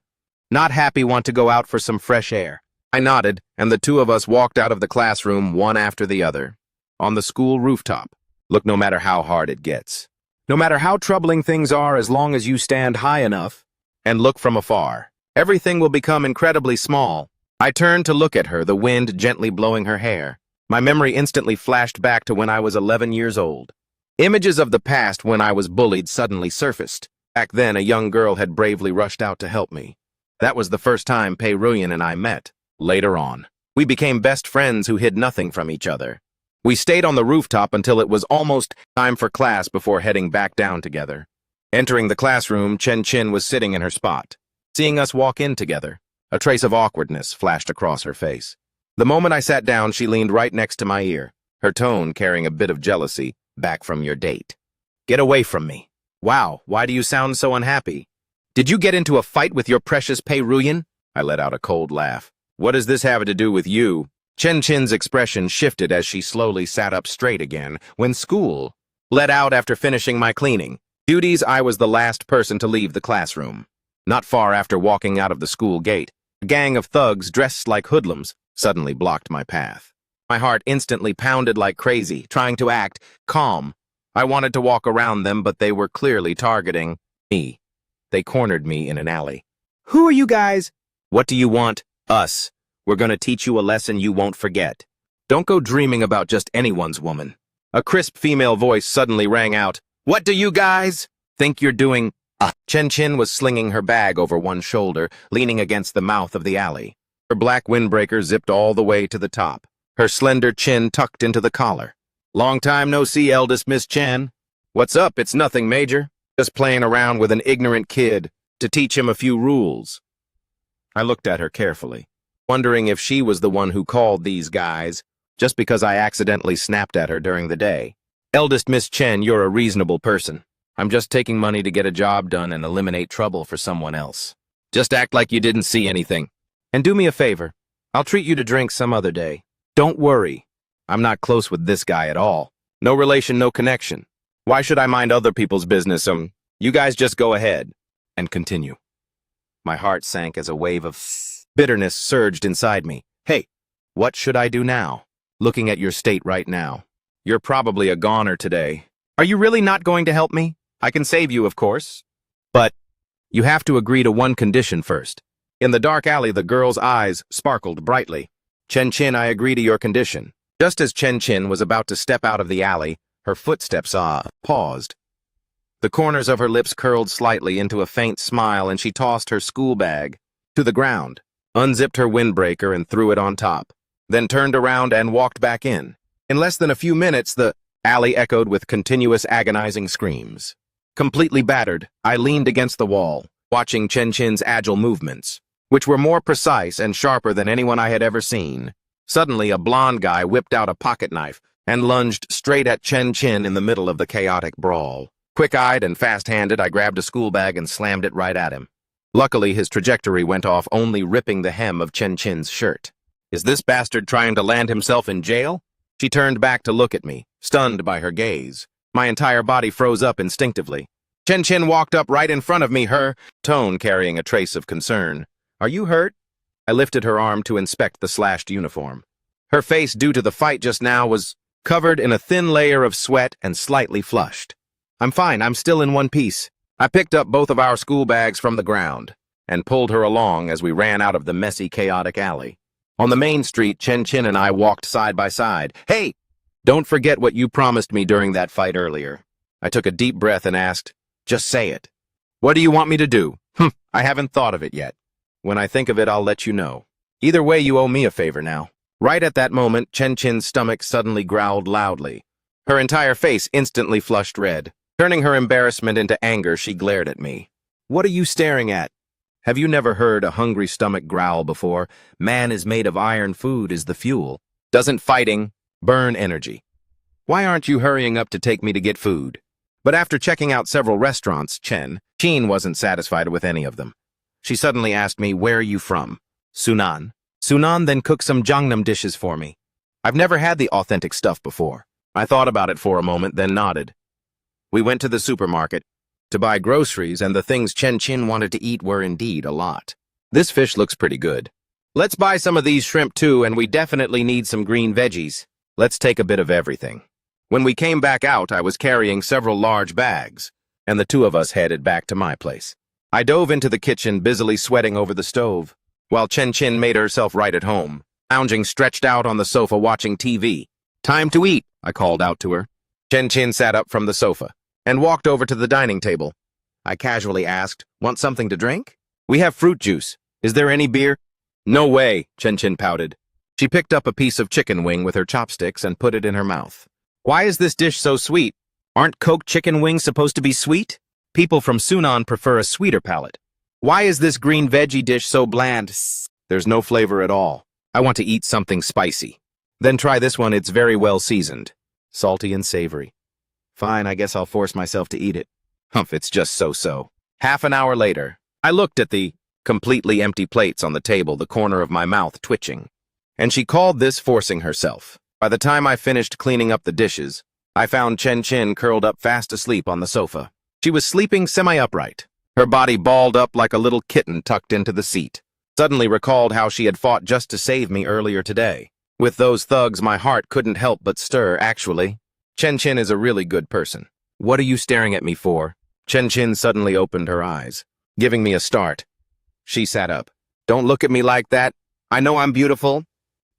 Not happy, want to go out for some fresh air. I nodded, and the two of us walked out of the classroom one after the other. On the school rooftop. Look, no matter how hard it gets, no matter how troubling things are, as long as you stand high enough and look from afar, everything will become incredibly small. I turned to look at her, the wind gently blowing her hair. My memory instantly flashed back to when I was 11 years old. Images of the past when I was bullied suddenly surfaced. Back then, a young girl had bravely rushed out to help me. That was the first time Pei Ruyin and I met. Later on, we became best friends who hid nothing from each other. We stayed on the rooftop until it was almost time for class before heading back down together. Entering the classroom, Chen Qin was sitting in her spot. Seeing us walk in together, a trace of awkwardness flashed across her face. The moment I sat down, she leaned right next to my ear, her tone carrying a bit of jealousy. Back from your date. Get away from me. Wow, why do you sound so unhappy? Did you get into a fight with your precious Pei Ruyin? I let out a cold laugh. What does this have to do with you? Chen Qin's expression shifted as she slowly sat up straight again. When school let out after finishing my cleaning duties, I was the last person to leave the classroom. Not far after walking out of the school gate, a gang of thugs dressed like hoodlums suddenly blocked my path. My heart instantly pounded like crazy, trying to act calm. I wanted to walk around them, but they were clearly targeting me. They cornered me in an alley. Who are you guys? What do you want? Us. We're gonna teach you a lesson you won't forget. Don't go dreaming about just anyone's woman. A crisp female voice suddenly rang out. What do you guys think you're doing? Chen Qin was slinging her bag over one shoulder, leaning against the mouth of the alley. Her black windbreaker zipped all the way to the top, her slender chin tucked into the collar. Long time no see, eldest Miss Chen. What's up? It's nothing major. Just playing around with an ignorant kid to teach him a few rules. I looked at her carefully, wondering if she was the one who called these guys, just because I accidentally snapped at her during the day. Eldest Miss Chen, you're a reasonable person. I'm just taking money to get a job done and eliminate trouble for someone else. Just act like you didn't see anything. And do me a favor. I'll treat you to drinks some other day. Don't worry. I'm not close with this guy at all. No relation, no connection. Why should I mind other people's business? You guys just go ahead and continue. My heart sank as a wave of bitterness surged inside me. Hey, what should I do now? Looking at your state right now. You're probably a goner today. Are you really not going to help me? I can save you, of course. But you have to agree to one condition first. In the dark alley, the girl's eyes sparkled brightly. Chen Qin, I agree to your condition. Just as Chen Qin was about to step out of the alley, her footsteps paused. The corners of her lips curled slightly into a faint smile, and she tossed her school bag to the ground, unzipped her windbreaker and threw it on top, then turned around and walked back in. In less than a few minutes, the alley echoed with continuous agonizing screams. Completely battered, I leaned against the wall, watching Chen Chin's agile movements, which were more precise and sharper than anyone I had ever seen. Suddenly, a blond guy whipped out a pocket knife and lunged straight at Chen Chin in the middle of the chaotic brawl. Quick-eyed and fast-handed, I grabbed a school bag and slammed it right at him. Luckily, his trajectory went off, only ripping the hem of Chen Chin's shirt. Is this bastard trying to land himself in jail? She turned back to look at me, stunned by her gaze. My entire body froze up instinctively. Chen Chin walked up right in front of me, her tone carrying a trace of concern. Are you hurt? I lifted her arm to inspect the slashed uniform. Her face, due to the fight just now, was covered in a thin layer of sweat and slightly flushed. I'm fine, I'm still in one piece. I picked up both of our school bags from the ground and pulled her along as we ran out of the messy, chaotic alley. On the main street, Chen Chin and I walked side by side. Hey, don't forget what you promised me during that fight earlier. I took a deep breath and asked, just say it. What do you want me to do? I haven't thought of it yet. When I think of it, I'll let you know. Either way, you owe me a favor now. Right at that moment, Chen Chin's stomach suddenly growled loudly. Her entire face instantly flushed red. Turning her embarrassment into anger, she glared at me. What are you staring at? Have you never heard a hungry stomach growl before? Man is made of iron, food is the fuel. Doesn't fighting burn energy? Why aren't you hurrying up to take me to get food? But after checking out several restaurants, Chen wasn't satisfied with any of them. She suddenly asked me, where are you from? Sunan. Sunan, then cook some Gangnam dishes for me. I've never had the authentic stuff before. I thought about it for a moment, then nodded. We went to the supermarket to buy groceries, and the things Chen Chin wanted to eat were indeed a lot. This fish looks pretty good. Let's buy some of these shrimp too, and we definitely need some green veggies. Let's take a bit of everything. When we came back out, I was carrying several large bags, and the two of us headed back to my place. I dove into the kitchen, busily sweating over the stove, while Chen Chin made herself right at home, lounging stretched out on the sofa watching TV. Time to eat, I called out to her. Chen Chin sat up from the sofa and walked over to the dining table. I casually asked, want something to drink? We have fruit juice. Is there any beer? No way, Chen Chin pouted. She picked up a piece of chicken wing with her chopsticks and put it in her mouth. Why is this dish so sweet? Aren't cooked chicken wings supposed to be sweet? People from Sunan prefer a sweeter palate. Why is this green veggie dish so bland? There's no flavor at all. I want to eat something spicy. Then try this one, it's very well seasoned. Salty and savory. Fine, I guess I'll force myself to eat it. Humph, it's just so-so. Half an hour later, I looked at the completely empty plates on the table, the corner of my mouth twitching. And she called this forcing herself. By the time I finished cleaning up the dishes, I found Chen Chin curled up fast asleep on the sofa. She was sleeping semi-upright, her body balled up like a little kitten tucked into the seat. Suddenly recalled how she had fought just to save me earlier today. With those thugs, my heart couldn't help but stir, actually. Chen Chin is a really good person. What are you staring at me for? Chen Chin suddenly opened her eyes, giving me a start. She sat up. Don't look at me like that. I know I'm beautiful.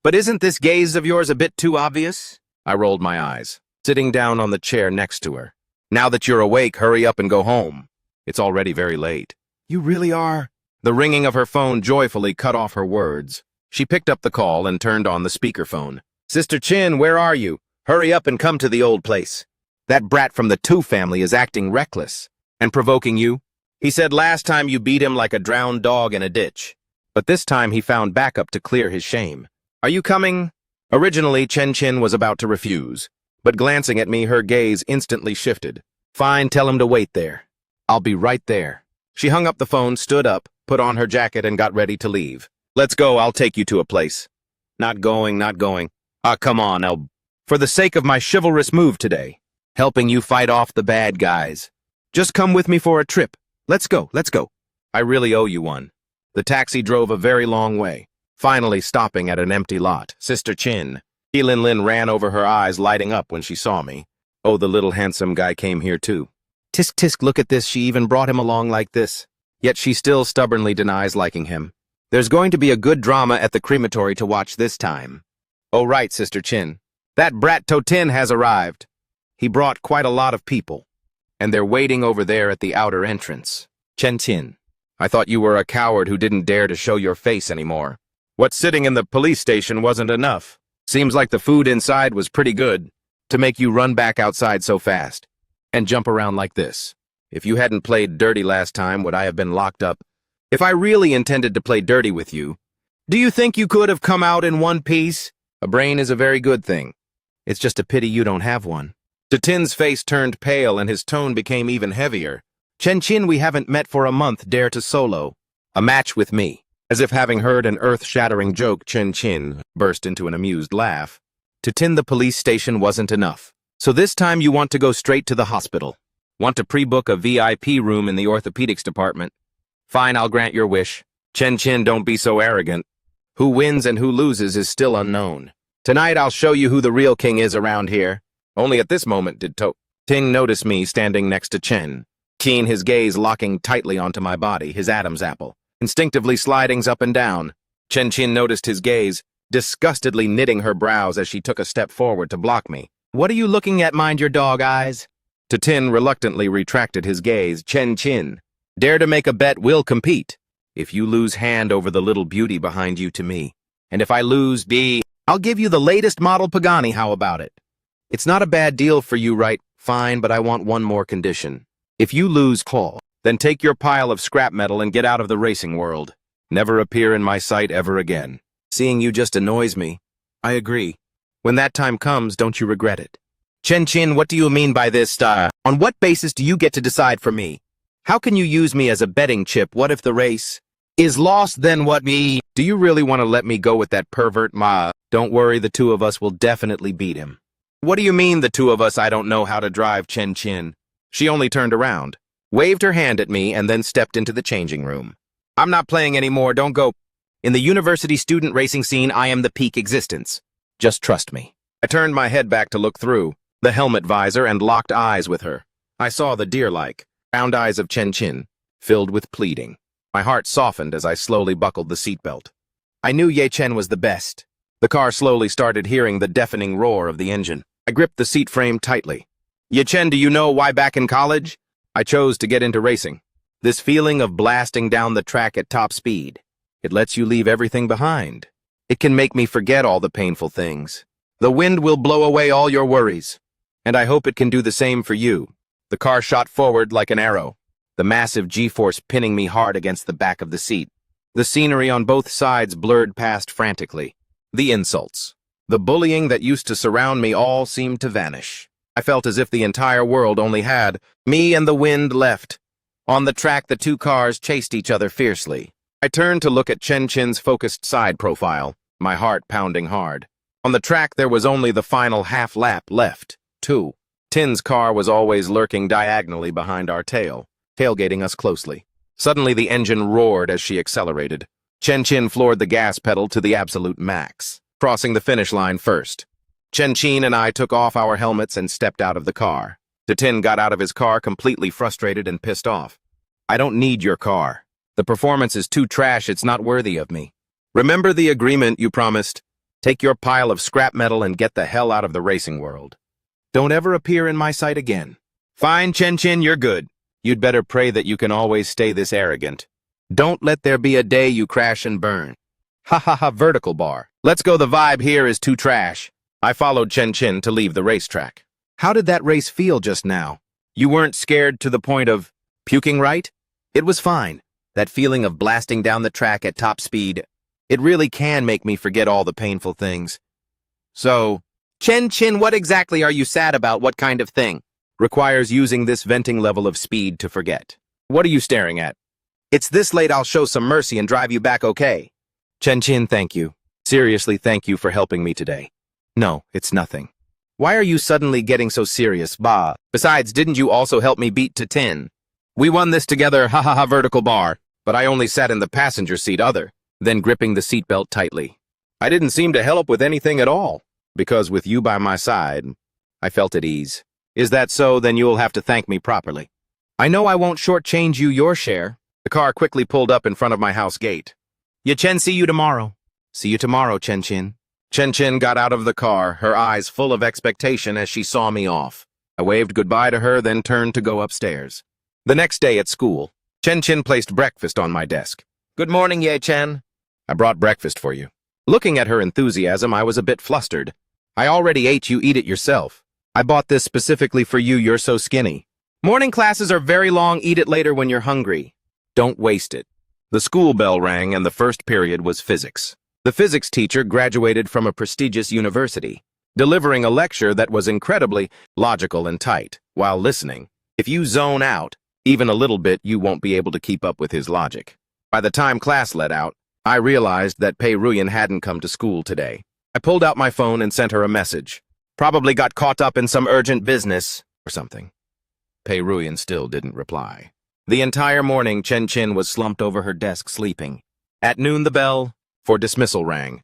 But isn't this gaze of yours a bit too obvious? I rolled my eyes, sitting down on the chair next to her. Now that you're awake, hurry up and go home. It's already very late. You really are? The ringing of her phone joyfully cut off her words. She picked up the call and turned on the speakerphone. Sister Chin, where are you? Hurry up and come to the old place. That brat from the Tu family is acting reckless and provoking you. He said last time you beat him like a drowned dog in a ditch. But this time he found backup to clear his shame. Are you coming? Originally, Chen Chin was about to refuse, but glancing at me, her gaze instantly shifted. Fine, tell him to wait there. I'll be right there. She hung up the phone, stood up, put on her jacket, and got ready to leave. Let's go, I'll take you to a place. Not going. Come on, for the sake of my chivalrous move today, helping you fight off the bad guys. Just come with me for a trip. Let's go. I really owe you one. The taxi drove a very long way, finally stopping at an empty lot. Sister Chin. Lin ran over her eyes, lighting up when she saw me. Oh, the little handsome guy came here too. Tisk tisk, look at this, she even brought him along like this. Yet she still stubbornly denies liking him. There's going to be a good drama at the crematory to watch this time. Oh right, Sister Chin. That brat Totin has arrived. He brought quite a lot of people, and they're waiting over there at the outer entrance. Chen Chin, I thought you were a coward who didn't dare to show your face anymore. What sitting in the police station wasn't enough. Seems like the food inside was pretty good to make you run back outside so fast and jump around like this. If you hadn't played dirty last time, would I have been locked up? If I really intended to play dirty with you, do you think you could have come out in one piece? A brain is a very good thing. It's just a pity you don't have one. Tin's face turned pale and his tone became even heavier. Chen, we haven't met for a month, dare to solo a match with me. As if having heard an earth-shattering joke, Chen burst into an amused laugh. To Tin, the police station wasn't enough. So this time you want to go straight to the hospital. Want to pre-book a VIP room in the orthopedics department. Fine, I'll grant your wish. Chen, don't be so arrogant. Who wins and who loses is still unknown. Tonight I'll show you who the real king is around here. Only at this moment did Ting notice me standing next to Chen, keen, his gaze locking tightly onto my body, his Adam's apple, instinctively sliding up and down. Chen noticed his gaze, disgustedly knitting her brows as she took a step forward to block me. What are you looking at, mind your dog eyes? Tin reluctantly retracted his gaze. Chen, dare to make a bet, we'll compete. If you lose, hand over the little beauty behind you to me. And if I lose, I'll give you the latest model Pagani, how about it? It's not a bad deal for you, right? Fine, but I want one more condition. If you lose, then take your pile of scrap metal and get out of the racing world. Never appear in my sight ever again. Seeing you just annoys me. I agree. When that time comes, don't you regret it. Chen, what do you mean by this, On what basis do you get to decide for me? How can you use me as a betting chip? What if the race is lost, then what me? Do you really want to let me go with that pervert, Ma? Don't worry, the two of us will definitely beat him. What do you mean, the two of us? I don't know how to drive, Chen. She only turned around, waved her hand at me, and then stepped into the changing room. I'm not playing anymore, don't go. In the university student racing scene, I am the peak existence. Just trust me. I turned my head back to look through the helmet visor and locked eyes with her. I saw the deer-like, round eyes of Chen, filled with pleading. My heart softened as I slowly buckled the seatbelt. I knew Ye Chen was the best. The car slowly started, hearing the deafening roar of the engine. I gripped the seat frame tightly. Ye Chen, do you know why back in college I chose to get into racing? This feeling of blasting down the track at top speed. It lets you leave everything behind. It can make me forget all the painful things. The wind will blow away all your worries. And I hope it can do the same for you. The car shot forward like an arrow, the massive G-force pinning me hard against the back of the seat. The scenery on both sides blurred past frantically. The insults, the bullying that used to surround me all seemed to vanish. I felt as if the entire world only had me and the wind left. On the track, the two cars chased each other fiercely. I turned to look at Chen's focused side profile, my heart pounding hard. On the track, there was only the final half lap left. Tin's car was always lurking diagonally behind our tailgating us closely. Suddenly, the engine roared as she accelerated. Chen floored the gas pedal to the absolute max, crossing the finish line first. Chen and I took off our helmets and stepped out of the car. Tin got out of his car completely frustrated and pissed off. I don't need your car. The performance is too trash, it's not worthy of me. Remember the agreement you promised? Take your pile of scrap metal and get the hell out of the racing world. Don't ever appear in my sight again. Fine, Chen, you're good. You'd better pray that you can always stay this arrogant. Don't let there be a day you crash and burn. Ha, vertical bar. Let's go, the vibe here is too trash. I followed Chen to leave the racetrack. How did that race feel just now? You weren't scared to the point of puking, right? It was fine. That feeling of blasting down the track at top speed, it really can make me forget all the painful things. So, Chen, what exactly are you sad about? What kind of thing? Requires using this venting level of speed to forget. What are you staring at? It's this late, I'll show some mercy and drive you back okay. Chen, thank you. Seriously, thank you for helping me today. No, it's nothing. Why are you suddenly getting so serious, Bah? Besides, didn't you also help me beat to 10? We won this together, ha, vertical bar. But I only sat in the passenger seat then gripping the seatbelt tightly. I didn't seem to help with anything at all, because with you by my side, I felt at ease. Is that so? Then you'll have to thank me properly. I know I won't shortchange you your share. The car quickly pulled up in front of my house gate. Ye Chen, see you tomorrow. See you tomorrow, Chen. Chen got out of the car, her eyes full of expectation as she saw me off. I waved goodbye to her, then turned to go upstairs. The next day at school, Chen placed breakfast on my desk. Good morning, Ye Chen. I brought breakfast for you. Looking at her enthusiasm, I was a bit flustered. I already ate, you eat it yourself. I bought this specifically for you, you're so skinny. Morning classes are very long, eat it later when you're hungry. Don't waste it. The school bell rang and the first period was physics. The physics teacher graduated from a prestigious university, delivering a lecture that was incredibly logical and tight. While listening, if you zone out, even a little bit, you won't be able to keep up with his logic. By the time class let out, I realized that Pei Ruyan hadn't come to school today. I pulled out my phone and sent her a message. Probably got caught up in some urgent business or something. Pei Ruyan still didn't reply. The entire morning, Chen Qin was slumped over her desk sleeping. At noon, the bell for dismissal rang.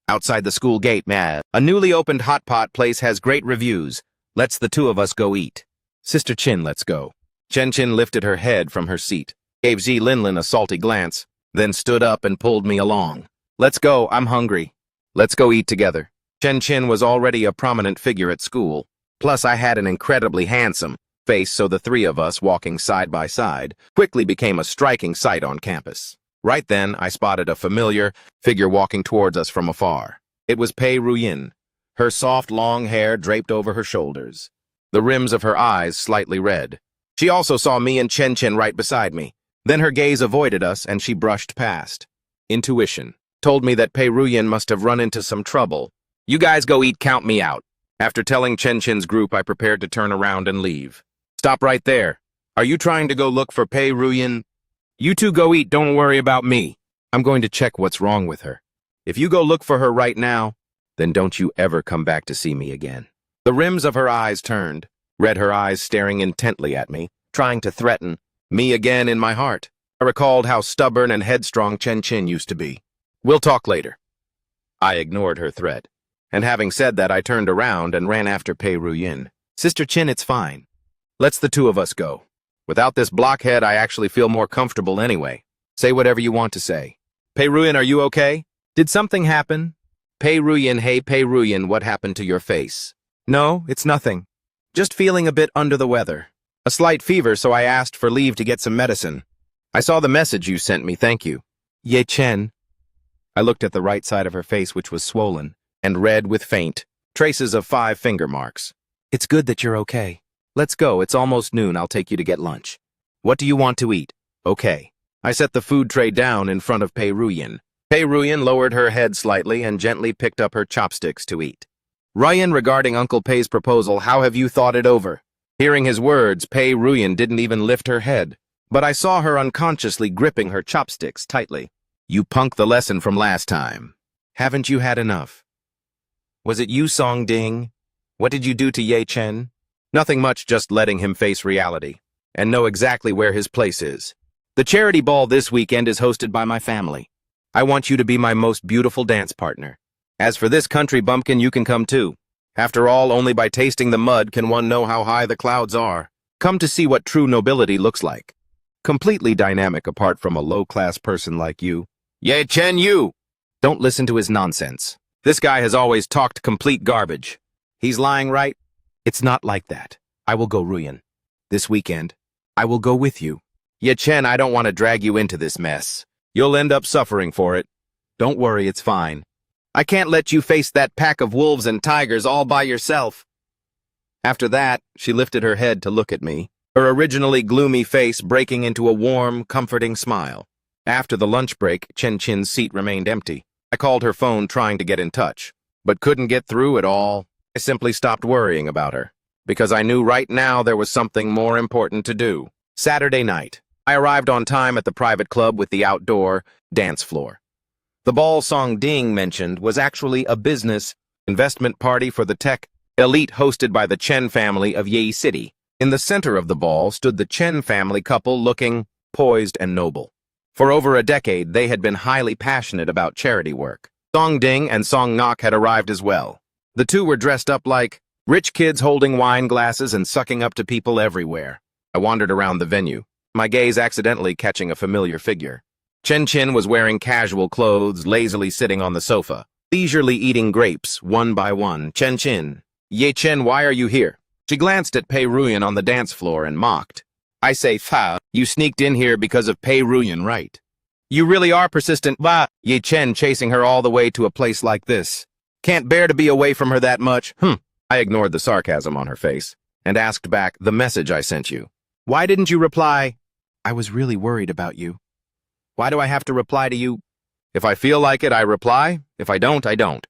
Outside the school gate, a newly opened hot pot place has great reviews. Let's the two of us go eat. Sister Qin, let's go. Chen Qin lifted her head from her seat, gave Zi Linlin a salty glance, then stood up and pulled me along. Let's go, I'm hungry. Let's go eat together. Chen Qin was already a prominent figure at school. Plus, I had an incredibly handsome face, so the three of us walking side by side quickly became a striking sight on campus. Right then, I spotted a familiar figure walking towards us from afar. It was Pei Ruyan, her soft, long hair draped over her shoulders, the rims of her eyes slightly red. She also saw me and Chen Qin right beside me. Then her gaze avoided us and she brushed past. Intuition told me that Pei Ruyan must have run into some trouble. You guys go eat, count me out. After telling Chen Qin's group, I prepared to turn around and leave. Stop right there. Are you trying to go look for Pei Ruyan? You two go eat, don't worry about me. I'm going to check what's wrong with her. If you go look for her right now, then don't you ever come back to see me again. The rims of her eyes turned, read her eyes staring intently at me, trying to threaten me again in my heart. I recalled how stubborn and headstrong Chen Qin used to be. We'll talk later. I ignored her threat, and having said that, I turned around and ran after Pei Ruyan. Sister Qin, it's fine. Let's the two of us go. Without this blockhead, I actually feel more comfortable anyway. Say whatever you want to say. Pei Ruyan, are you okay? Did something happen? Pei Ruyan, hey Pei Ruyan, what happened to your face? No, it's nothing. Just feeling a bit under the weather. A slight fever, so I asked for leave to get some medicine. I saw the message you sent me, thank you. Ye Chen. I looked at the right side of her face, which was swollen and red with faint traces of 5 finger marks. It's good that you're okay. Let's go, it's almost noon, I'll take you to get lunch. What do you want to eat? Okay. I set the food tray down in front of Pei Ruyan. Pei Ruyan lowered her head slightly and gently picked up her chopsticks to eat. Ruyan, regarding Uncle Pei's proposal, how have you thought it over? Hearing his words, Pei Ruyan didn't even lift her head, but I saw her unconsciously gripping her chopsticks tightly. You punked the lesson from last time. Haven't you had enough? Was it you, Song Ding? What did you do to Ye Chen? Nothing much, just letting him face reality and know exactly where his place is. The charity ball this weekend is hosted by my family. I want you to be my most beautiful dance partner. As for this country bumpkin, you can come too. After all, only by tasting the mud can one know how high the clouds are. Come to see what true nobility looks like. Completely dynamic apart from a low-class person like you. Ye Chen, you! Don't listen to his nonsense. This guy has always talked complete garbage. He's lying, right? It's not like that. I will go, Ruyan. This weekend, I will go with you. Ye Chen, I don't want to drag you into this mess. You'll end up suffering for it. Don't worry, it's fine. I can't let you face that pack of wolves and tigers all by yourself. After that, she lifted her head to look at me, her originally gloomy face breaking into a warm, comforting smile. After the lunch break, Chen Qin's seat remained empty. I called her phone trying to get in touch, but couldn't get through at all. I simply stopped worrying about her, because I knew right now there was something more important to do. Saturday night, I arrived on time at the private club with the outdoor dance floor. The ball Song Ding mentioned was actually a business investment party for the tech elite hosted by the Chen family of Yi City. In the center of the ball stood the Chen family couple looking poised and noble. For over a decade, they had been highly passionate about charity work. Song Ding and Song Nok had arrived as well. The two were dressed up like rich kids holding wine glasses and sucking up to people everywhere. I wandered around the venue, my gaze accidentally catching a familiar figure. Chen Qin was wearing casual clothes, lazily sitting on the sofa, leisurely eating grapes, one by one. Chen Qin. Ye Chen, why are you here? She glanced at Pei Ruyan on the dance floor and mocked. I say, Fa, you sneaked in here because of Pei Ruyan, right? You really are persistent, Ba. Ye Chen chasing her all the way to a place like this. Can't bear to be away from her that much. I ignored the sarcasm on her face and asked back, the message I sent you. Why didn't you reply? I was really worried about you. Why do I have to reply to you? If I feel like it, I reply. If I don't, I don't.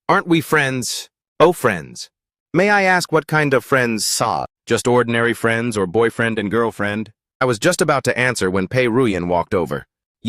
Aren't we friends? Oh, friends. May I ask what kind of friends saw? Just ordinary friends or boyfriend and girlfriend? I was just about to answer when Pei Ruyan walked over.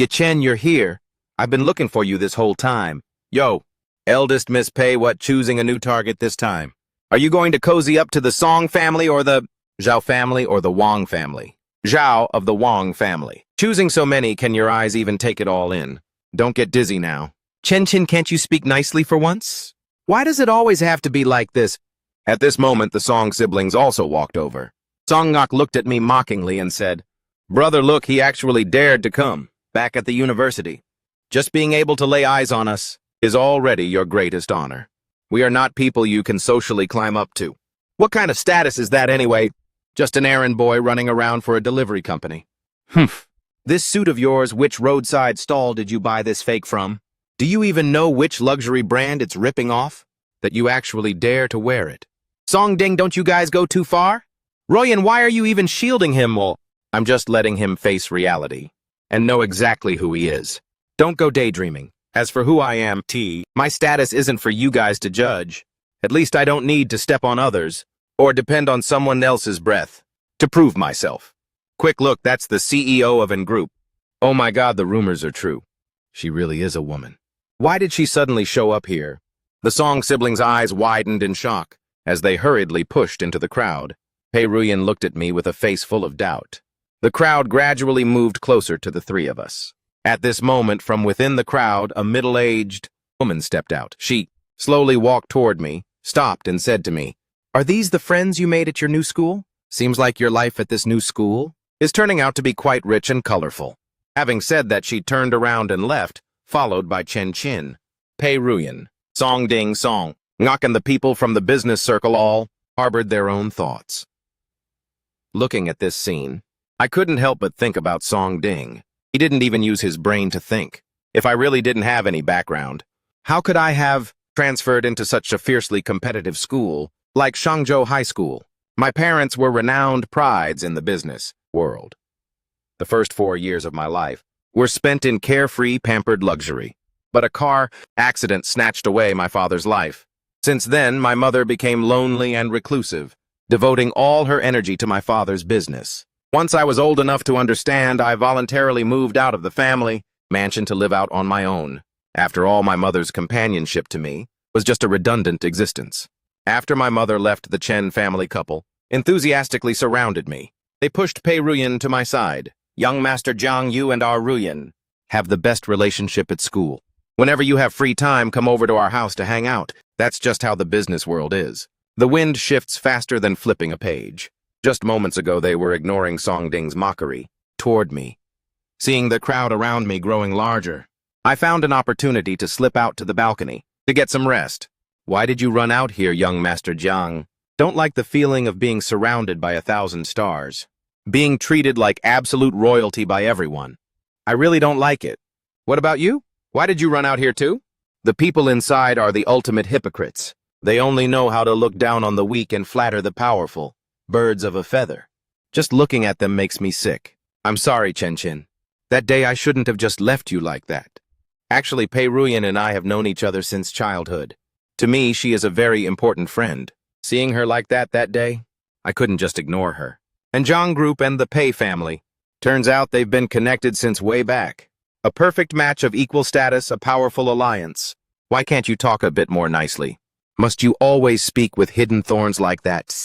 Chen, you're here. I've been looking for you this whole time. Yo, eldest Miss Pei, what choosing a new target this time? Are you going to cozy up to the Song family or the Zhao family or the Wang family? Zhao of the Wang family. Choosing so many, can your eyes even take it all in? Don't get dizzy now. Chen, can't you speak nicely for once? Why does it always have to be like this? At this moment, the Song siblings also walked over. Song Ngok looked at me mockingly and said, Brother, look, he actually dared to come, back at the university. Just being able to lay eyes on us is already your greatest honor. We are not people you can socially climb up to. What kind of status is that anyway? Just an errand boy running around for a delivery company. Humph. This suit of yours, which roadside stall did you buy this fake from? Do you even know which luxury brand it's ripping off? That you actually dare to wear it? Song Ding, don't you guys go too far? Royan, why are you even shielding him? Well, I'm just letting him face reality and know exactly who he is. Don't go daydreaming. As for who I am, my status isn't for you guys to judge. At least I don't need to step on others or depend on someone else's breath to prove myself. Quick look, that's the CEO of N Group. Oh my God, the rumors are true. She really is a woman. Why did she suddenly show up here? The Song siblings' eyes widened in shock as they hurriedly pushed into the crowd. Pei Ruyan looked at me with a face full of doubt. The crowd gradually moved closer to the three of us. At this moment, from within the crowd, a middle-aged woman stepped out. She slowly walked toward me, stopped, and said to me, Are these the friends you made at your new school? Seems like your life at this new school is turning out to be quite rich and colorful. Having said that, she turned around and left, followed by Chen, Pei Ruyan, Song Ding Song, Ngok, and the people from the business circle all harbored their own thoughts. Looking at this scene, I couldn't help but think about Song Ding. He didn't even use his brain to think. If I really didn't have any background, how could I have transferred into such a fiercely competitive school like Shangzhou High School? My parents were renowned prides in the business world. The first 4 years of my life were spent in carefree, pampered luxury. But a car accident snatched away my father's life. Since then, my mother became lonely and reclusive, devoting all her energy to my father's business. Once I was old enough to understand, I voluntarily moved out of the family mansion to live out on my own. After all, my mother's companionship to me was just a redundant existence. After my mother left, the Chen family couple enthusiastically surrounded me. They pushed Pei Ruyan to my side. Young Master Jiang, you and our Ruyan have the best relationship at school. Whenever you have free time, come over to our house to hang out. That's just how the business world is. The wind shifts faster than flipping a page. Just moments ago, they were ignoring Song Ding's mockery toward me. Seeing the crowd around me growing larger, I found an opportunity to slip out to the balcony to get some rest. Why did you run out here, young Master Jiang? Don't like the feeling of being surrounded by 1,000 stars. Being treated like absolute royalty by everyone. I really don't like it. What about you? Why did you run out here too? The people inside are the ultimate hypocrites. They only know how to look down on the weak and flatter the powerful. Birds of a feather. Just looking at them makes me sick. I'm sorry, Chen. That day I shouldn't have just left you like that. Actually, Pei Ruyan and I have known each other since childhood. To me, she is a very important friend. Seeing her like that day, I couldn't just ignore her. And Zhang Group and the Pei family. Turns out they've been connected since way back. A perfect match of equal status, a powerful alliance. Why can't you talk a bit more nicely? Must you always speak with hidden thorns like that?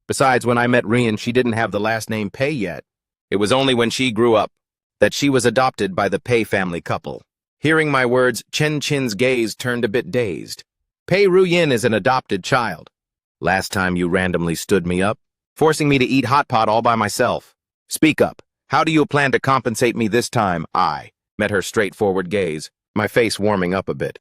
Besides, when I met Rian, she didn't have the last name Pei yet. It was only when she grew up that she was adopted by the Pei family couple. Hearing my words, Chen's gaze turned a bit dazed. Pei Ruyan is an adopted child. Last time you randomly stood me up, forcing me to eat hot pot all by myself. Speak up. How do you plan to compensate me this time? I met her straightforward gaze, my face warming up a bit.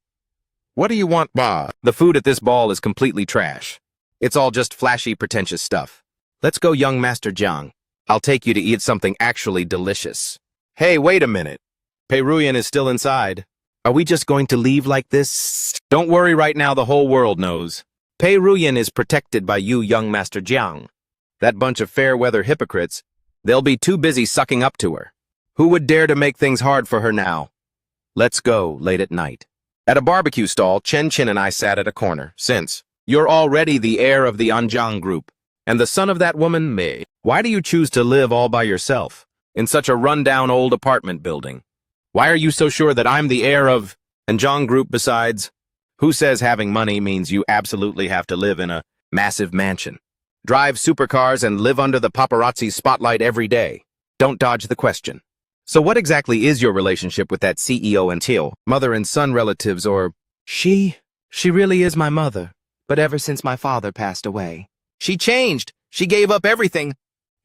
What do you want, bah? The food at this ball is completely trash. It's all just flashy, pretentious stuff. Let's go, young Master Jiang. I'll take you to eat something actually delicious. Hey, wait a minute. Pei Ruyan is still inside. Are we just going to leave like this? Don't worry right now, the whole world knows. Pei Ruyan is protected by you, young Master Jiang. That bunch of fair-weather hypocrites They'll be too busy sucking up to her. Who would dare to make things hard for her now? Let's go, late at night. At a barbecue stall, Chen Chin and I sat at a corner, since you're already the heir of the Anjiang group, and the son of that woman, Mei. Why do you choose to live all by yourself, in such a run-down old apartment building? Why are you so sure that I'm the heir of Anjiang group besides? Who says having money means you absolutely have to live in a massive mansion, drive supercars, and live under the paparazzi's spotlight every day? Don't dodge the question. So what exactly is your relationship with that CEO until mother and son relatives, or she really is my mother, but ever since my father passed away, she changed. She gave up everything,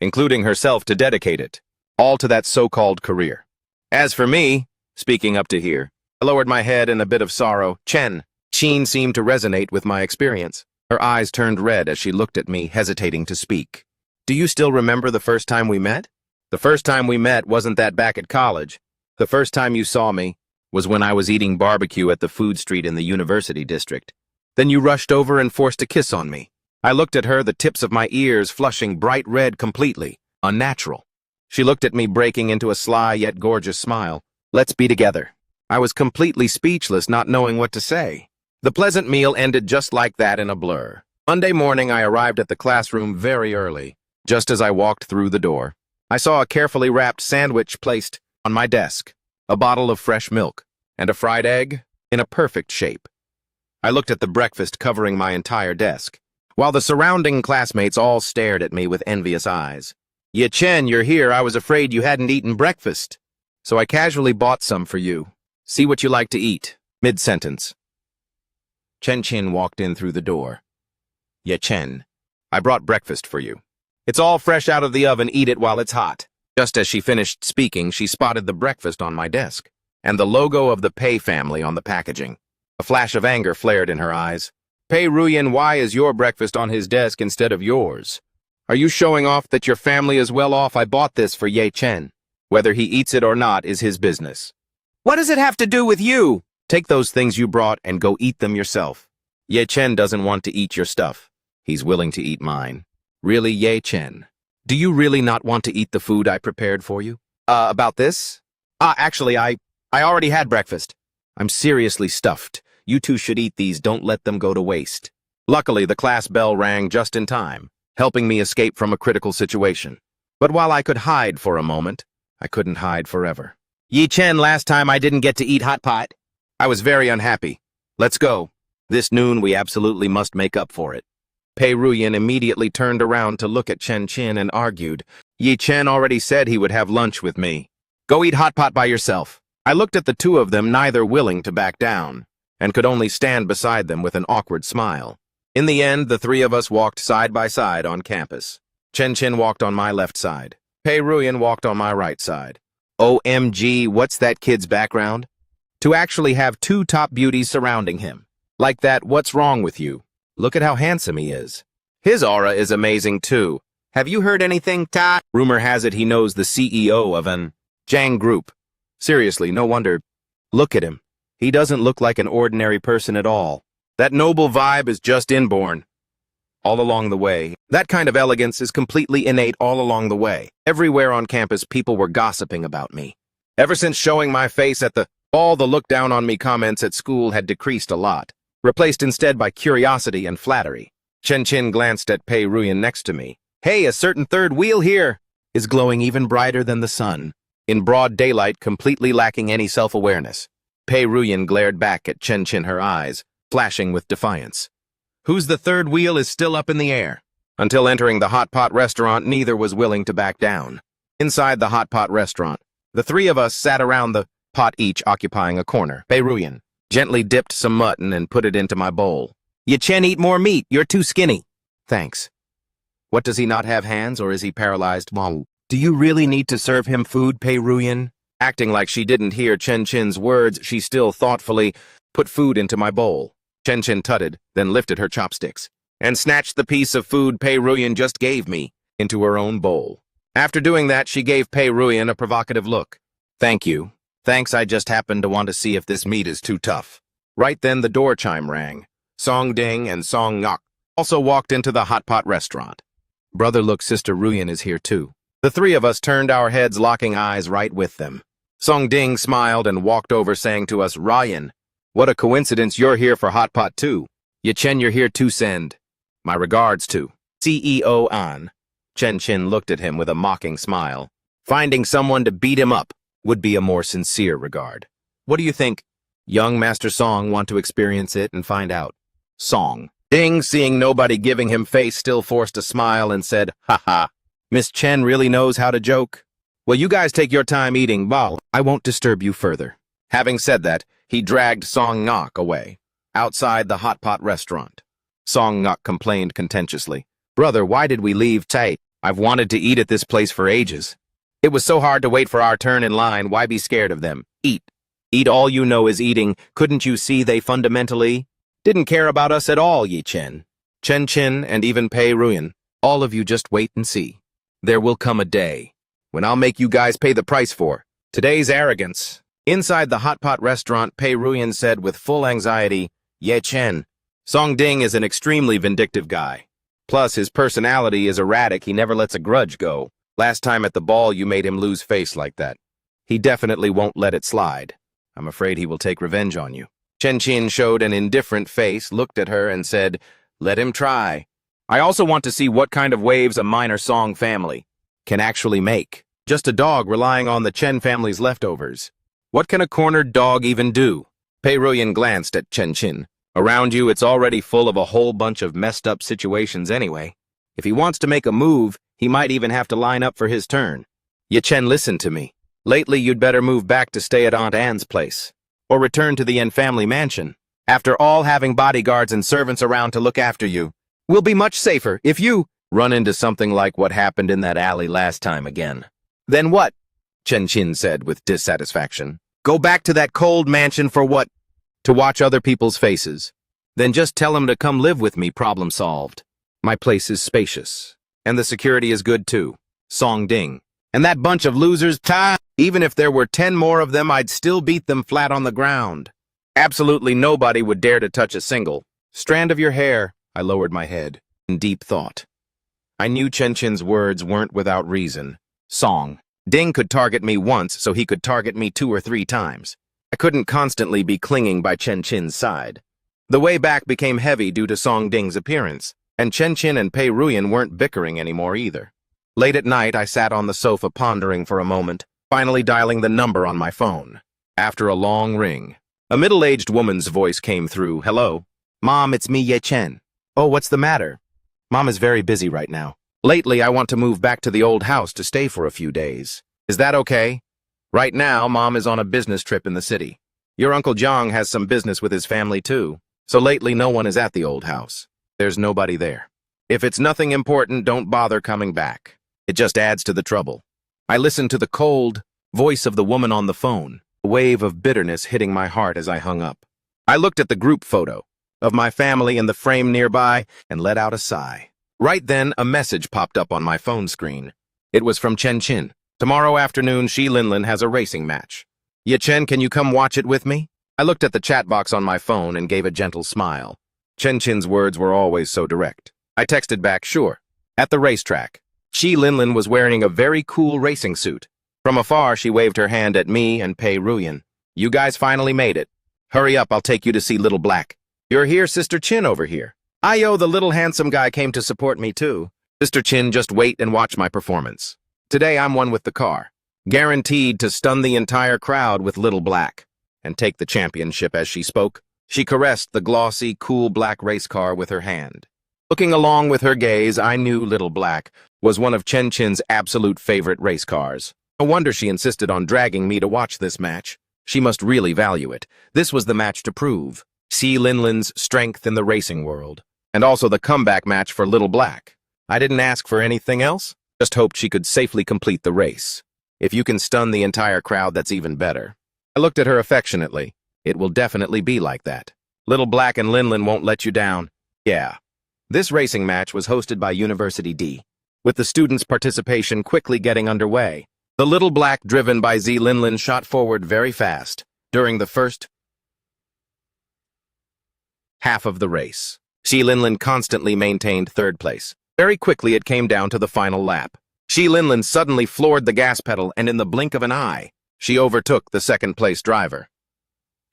including herself, to dedicate it all to that so-called career. As for me, speaking up to here, I lowered my head in a bit of sorrow. Chen seemed to resonate with my experience. Her eyes turned red as she looked at me, hesitating to speak. Do you still remember the first time we met? The first time we met wasn't that back at college. The first time you saw me was when I was eating barbecue at the food street in the university district. Then you rushed over and forced a kiss on me. I looked at her, the tips of my ears flushing bright red, completely unnatural. She looked at me, breaking into a sly yet gorgeous smile. Let's be together. I was completely speechless, not knowing what to say. The pleasant meal ended just like that, in a blur. Monday morning, I arrived at the classroom very early. Just as I walked through the door, I saw a carefully wrapped sandwich placed on my desk, a bottle of fresh milk, and a fried egg in a perfect shape. I looked at the breakfast covering my entire desk, while the surrounding classmates all stared at me with envious eyes. Ye Chen, you're here. I was afraid you hadn't eaten breakfast, so I casually bought some for you. See what you like to eat. Mid-sentence. Chen Chin walked in through the door. Ye Chen, I brought breakfast for you. It's all fresh out of the oven. Eat it while it's hot. Just as she finished speaking, she spotted the breakfast on my desk, and the logo of the Pei family on the packaging. A flash of anger flared in her eyes. Pei Ruyan, why is your breakfast on his desk instead of yours? Are you showing off that your family is well off? I bought this for Ye Chen. Whether he eats it or not is his business. What does it have to do with you? Take those things you brought and go eat them yourself. Ye Chen doesn't want to eat your stuff. He's willing to eat mine. Really, Ye Chen? Do you really not want to eat the food I prepared for you? About this? Actually, I already had breakfast. I'm seriously stuffed. You two should eat these. Don't let them go to waste. Luckily, the class bell rang just in time, helping me escape from a critical situation. But while I could hide for a moment, I couldn't hide forever. Ye Chen, last time I didn't get to eat hot pot. I was very unhappy. Let's go. This noon we absolutely must make up for it. Pei Ruyan immediately turned around to look at Chen Chin and argued. Ye Chen already said he would have lunch with me. Go eat hot pot by yourself. I looked at the two of them, neither willing to back down, and could only stand beside them with an awkward smile. In the end, the three of us walked side by side on campus. Chen Chin walked on my left side. Pei Ruyan walked on my right side. OMG, what's that kid's background? To actually have two top beauties surrounding him. Like that, what's wrong with you? Look at how handsome he is. His aura is amazing too. Have you heard anything, Ta? Rumor has it he knows the CEO of an Jang group. Seriously, no wonder. Look at him. He doesn't look like an ordinary person at all. That noble vibe is just inborn. All along the way. That kind of elegance is completely innate all along the way. Everywhere on campus, people were gossiping about me. Ever since showing my face at the ball, the look down on me comments at school had decreased a lot, replaced instead by curiosity and flattery. Chen Chin glanced at Pei Ruyan next to me. Hey, a certain third wheel here is glowing even brighter than the sun, in broad daylight, completely lacking any self-awareness. Pei Ruyan glared back at Chen Chin, her eyes flashing with defiance. Who's the third wheel is still up in the air. Until entering the hot pot restaurant, neither was willing to back down. Inside the hot pot restaurant, the three of us sat around the pot, each occupying a corner. Pei Ruyan gently dipped some mutton and put it into my bowl. Ye Chen, eat more meat. You're too skinny. Thanks. What, does he not have hands, or is he paralyzed? Mom, do you really need to serve him food, Pei Ruyan? Acting like she didn't hear Chen Chin's words, she still thoughtfully put food into my bowl. Chen Chin tutted, then lifted her chopsticks, and snatched the piece of food Pei Ruyan just gave me into her own bowl. After doing that, she gave Pei Ruyan a provocative look. Thank you. Thanks, I just happened to want to see if this meat is too tough. Right then, the door chime rang. Song Ding and Song Ngok also walked into the hot pot restaurant. Brother, look, Sister Ruyan is here too. The three of us turned our heads, locking eyes right with them. Song Ding smiled and walked over, saying to us, "Ryan, what a coincidence you're here for Hot Pot 2. Chen, you're here to send my regards to CEO An." Chen looked at him with a mocking smile. Finding someone to beat him up would be a more sincere regard. What do you think? Young Master Song want to experience it and find out. Song Ding, seeing nobody giving him face, still forced a smile and said, "Ha ha. Miss Chen really knows how to joke. Well, you guys take your time eating, Bal. I won't disturb you further." Having said that, he dragged Song Ngok away, outside the hot pot restaurant. Song Ngok complained contentiously, "Brother, why did we leave Tay? I've wanted to eat at this place for ages. It was so hard to wait for our turn in line. Why be scared of them? Eat. Eat, all you know is eating. Couldn't you see they fundamentally didn't care about us at all, Yi Chen? Chen, and even Pei Ruyan. All of you just wait and see. There will come a day when I'll make you guys pay the price for today's arrogance." Inside the hot pot restaurant, Pei Ruyan said with full anxiety, "Ye Chen, Song Ding is an extremely vindictive guy. Plus, his personality is erratic. He never lets a grudge go. Last time at the ball, you made him lose face like that. He definitely won't let it slide. I'm afraid he will take revenge on you." Chen showed an indifferent face, looked at her, and said, "Let him try. I also want to see what kind of waves a minor Song family can actually make. Just a dog relying on the Chen family's leftovers. What can a cornered dog even do?" Pei Ruyan glanced at Chen. "Around you, it's already full of a whole bunch of messed up situations anyway. If he wants to make a move, he might even have to line up for his turn. Ye Chen, listen to me. Lately, you'd better move back to stay at Aunt Anne's place, or return to the Yen family mansion. After all, having bodyguards and servants around to look after you will be much safer if you run into something like what happened in that alley last time again." "Then what?" Chen said with dissatisfaction. "Go back to that cold mansion for what? To watch other people's faces. Then just tell him to come live with me, problem solved. My place is spacious, and the security is good too. Song Ding. And that bunch of losers, even if there were 10 more of them, I'd still beat them flat on the ground. Absolutely nobody would dare to touch a single strand of your hair." I lowered my head in deep thought. I knew Chen's words weren't without reason. Song Ding could target me once, so he could target me 2 or 3 times. I couldn't constantly be clinging by Chen's side. The way back became heavy due to Song Ding's appearance, and Chen and Pei Ruyan weren't bickering anymore either. Late at night, I sat on the sofa pondering for a moment, finally dialing the number on my phone. After a long ring, a middle-aged woman's voice came through. "Hello? Mom, it's me, Ye Chen. Oh, what's the matter? Mom is very busy right now. Lately, I want to move back to the old house to stay for a few days. Is that okay? Right now, Mom is on a business trip in the city. Your Uncle Jiang has some business with his family too, so lately no one is at the old house. There's nobody there. If it's nothing important, don't bother coming back. It just adds to the trouble." I listened to the cold voice of the woman on the phone, a wave of bitterness hitting my heart as I hung up. I looked at the group photo of my family in the frame nearby and let out a sigh. Right then, a message popped up on my phone screen. It was from Chen. "Tomorrow afternoon, Shi Linlin has a racing match. Ye Chen, can you come watch it with me?" I looked at the chat box on my phone and gave a gentle smile. Chen's words were always so direct. I texted back, "Sure." At the racetrack, Shi Linlin was wearing a very cool racing suit. From afar, she waved her hand at me and Pei Ruyan. "You guys finally made it. Hurry up, I'll take you to see Little Black. You're here, Sister Chin over here. The little handsome guy came to support me too. Sister Chin, just wait and watch my performance. Today I'm one with the car. Guaranteed to stun the entire crowd with Little Black and take the championship." As she spoke, she caressed the glossy, cool black race car with her hand. Looking along with her gaze, I knew Little Black was one of Chen's absolute favorite race cars. No wonder she insisted on dragging me to watch this match. She must really value it. This was the match to prove Shi Linlin's strength in the racing world, and also the comeback match for Little Black. I didn't ask for anything else, just hoped she could safely complete the race. If you can stun the entire crowd, that's even better. I looked at her affectionately. It will definitely be like that. Little Black and Linlin won't let you down. Yeah. This racing match was hosted by University D, with the students' participation quickly getting underway. The Little Black, driven by Z Linlin, shot forward very fast during the first half of the race. Shi Linlin constantly maintained third place. Very quickly, it came down to the final lap. Shi Linlin suddenly floored the gas pedal, and in the blink of an eye, she overtook the second-place driver.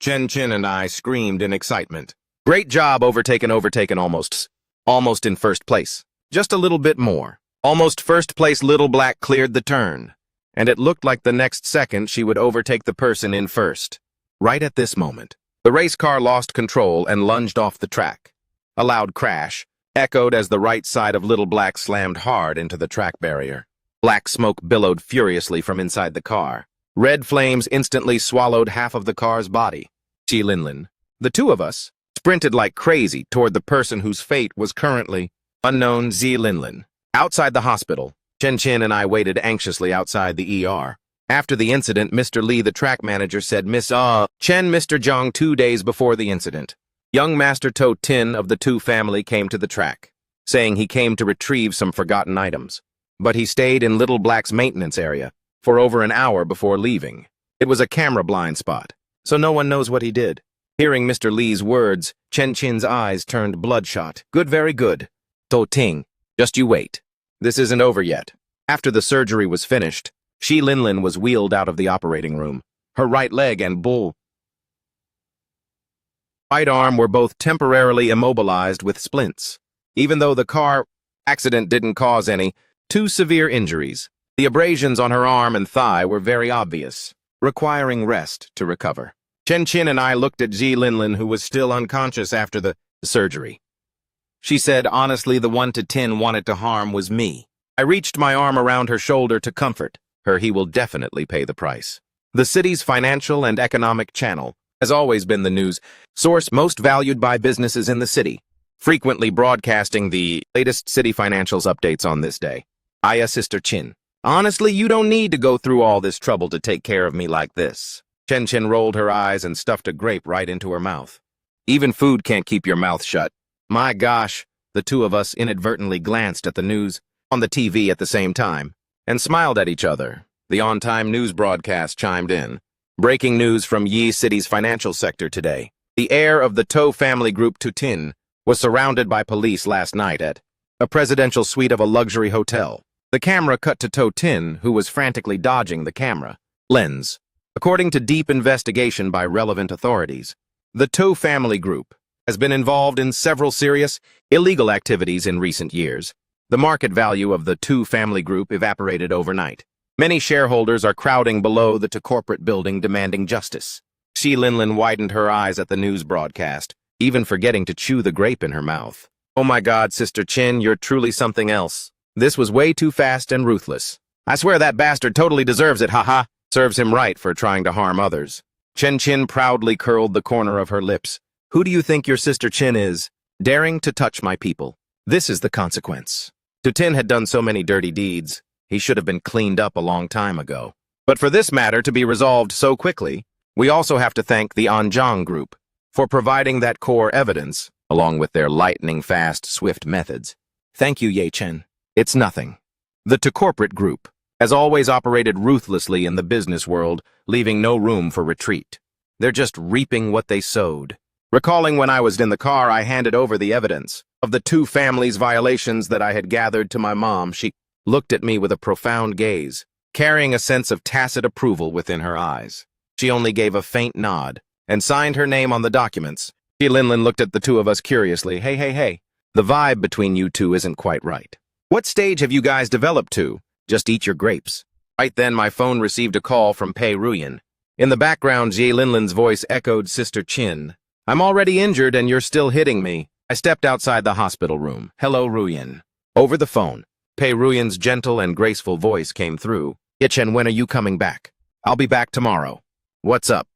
Chen Qin and I screamed in excitement. Great job, overtaken, almost in first place. Just a little bit more. Almost first place. Little Black cleared the turn, and it looked like the next second she would overtake the person in first. Right at this moment, the race car lost control and lunged off the track. A loud crash echoed as the right side of Little Black slammed hard into the track barrier. Black smoke billowed furiously from inside the car. Red flames instantly swallowed half of the car's body. Shi Linlin, the two of us, sprinted like crazy toward the person whose fate was currently unknown. Shi Linlin. Outside the hospital, Chen Qin and I waited anxiously outside the ER. After the incident, Mr. Lee, the track manager, said, Chen, Mr. Zhang. 2 days before the incident, young Master To Tin of the Tu family came to the track, saying he came to retrieve some forgotten items. But he stayed in Little Black's maintenance area for over an hour before leaving. It was a camera blind spot, so no one knows what he did. Hearing Mr. Lee's words, Chen Qin's eyes turned bloodshot. Good, very good. To Ting, just you wait. This isn't over yet. After the surgery was finished, Shi Linlin was wheeled out of the operating room. Her right leg and right arm were both temporarily immobilized with splints. Even though the car accident didn't cause any too severe injuries, the abrasions on her arm and thigh were very obvious, requiring rest to recover. Chen Qin and I looked at Shi Linlin, who was still unconscious after the surgery. She said, honestly, the one to 10 wanted to harm was me. I reached my arm around her shoulder to comfort her. He will definitely pay the price. The city's financial and economic channel has always been the news source most valued by businesses in the city, frequently broadcasting the latest city financials updates on this day. Aya, Sister Qin. Honestly, you don't need to go through all this trouble to take care of me like this. Chen Qin rolled her eyes and stuffed a grape right into her mouth. Even food can't keep your mouth shut. My gosh, the two of us inadvertently glanced at the news on the TV at the same time and smiled at each other. The on-time news broadcast chimed in. Breaking news from Yi City's financial sector today. The heir of the To family group Tu Tin was surrounded by police last night at a presidential suite of a luxury hotel. The camera cut to To Tin, who was frantically dodging the camera lens. According to deep investigation by relevant authorities, the To family group has been involved in several serious, illegal activities in recent years. The market value of the Tu family group evaporated overnight. Many shareholders are crowding below the To corporate building demanding justice. Shi Linlin widened her eyes at the news broadcast, even forgetting to chew the grape in her mouth. Oh my God, Sister Qin, you're truly something else. This was way too fast and ruthless. I swear that bastard totally deserves it, haha. Serves him right for trying to harm others. Chen Qin proudly curled the corner of her lips. Who do you think your Sister Qin is? Daring to touch my people. This is the consequence. Tu Tin had done so many dirty deeds. He should have been cleaned up a long time ago. But for this matter to be resolved so quickly, we also have to thank the Anjiang group for providing that core evidence, along with their lightning-fast, swift methods. Thank you, Ye Chen. It's nothing. The To corporate group has always operated ruthlessly in the business world, leaving no room for retreat. They're just reaping what they sowed. Recalling when I was in the car, I handed over the evidence of the two families' violations that I had gathered to my mom. She looked at me with a profound gaze, carrying a sense of tacit approval within her eyes. She only gave a faint nod and signed her name on the documents. Shi Linlin looked at the two of us curiously. Hey. The vibe between you two isn't quite right. What stage have you guys developed to? Just eat your grapes. Right then, my phone received a call from Pei Ruyan. In the background, Shi Linlin's voice echoed, Sister Qin. I'm already injured and you're still hitting me. I stepped outside the hospital room. Hello, Ruyan. Over the phone, Pei Ruyan's gentle and graceful voice came through. Yichen, when are you coming back? I'll be back tomorrow. What's up?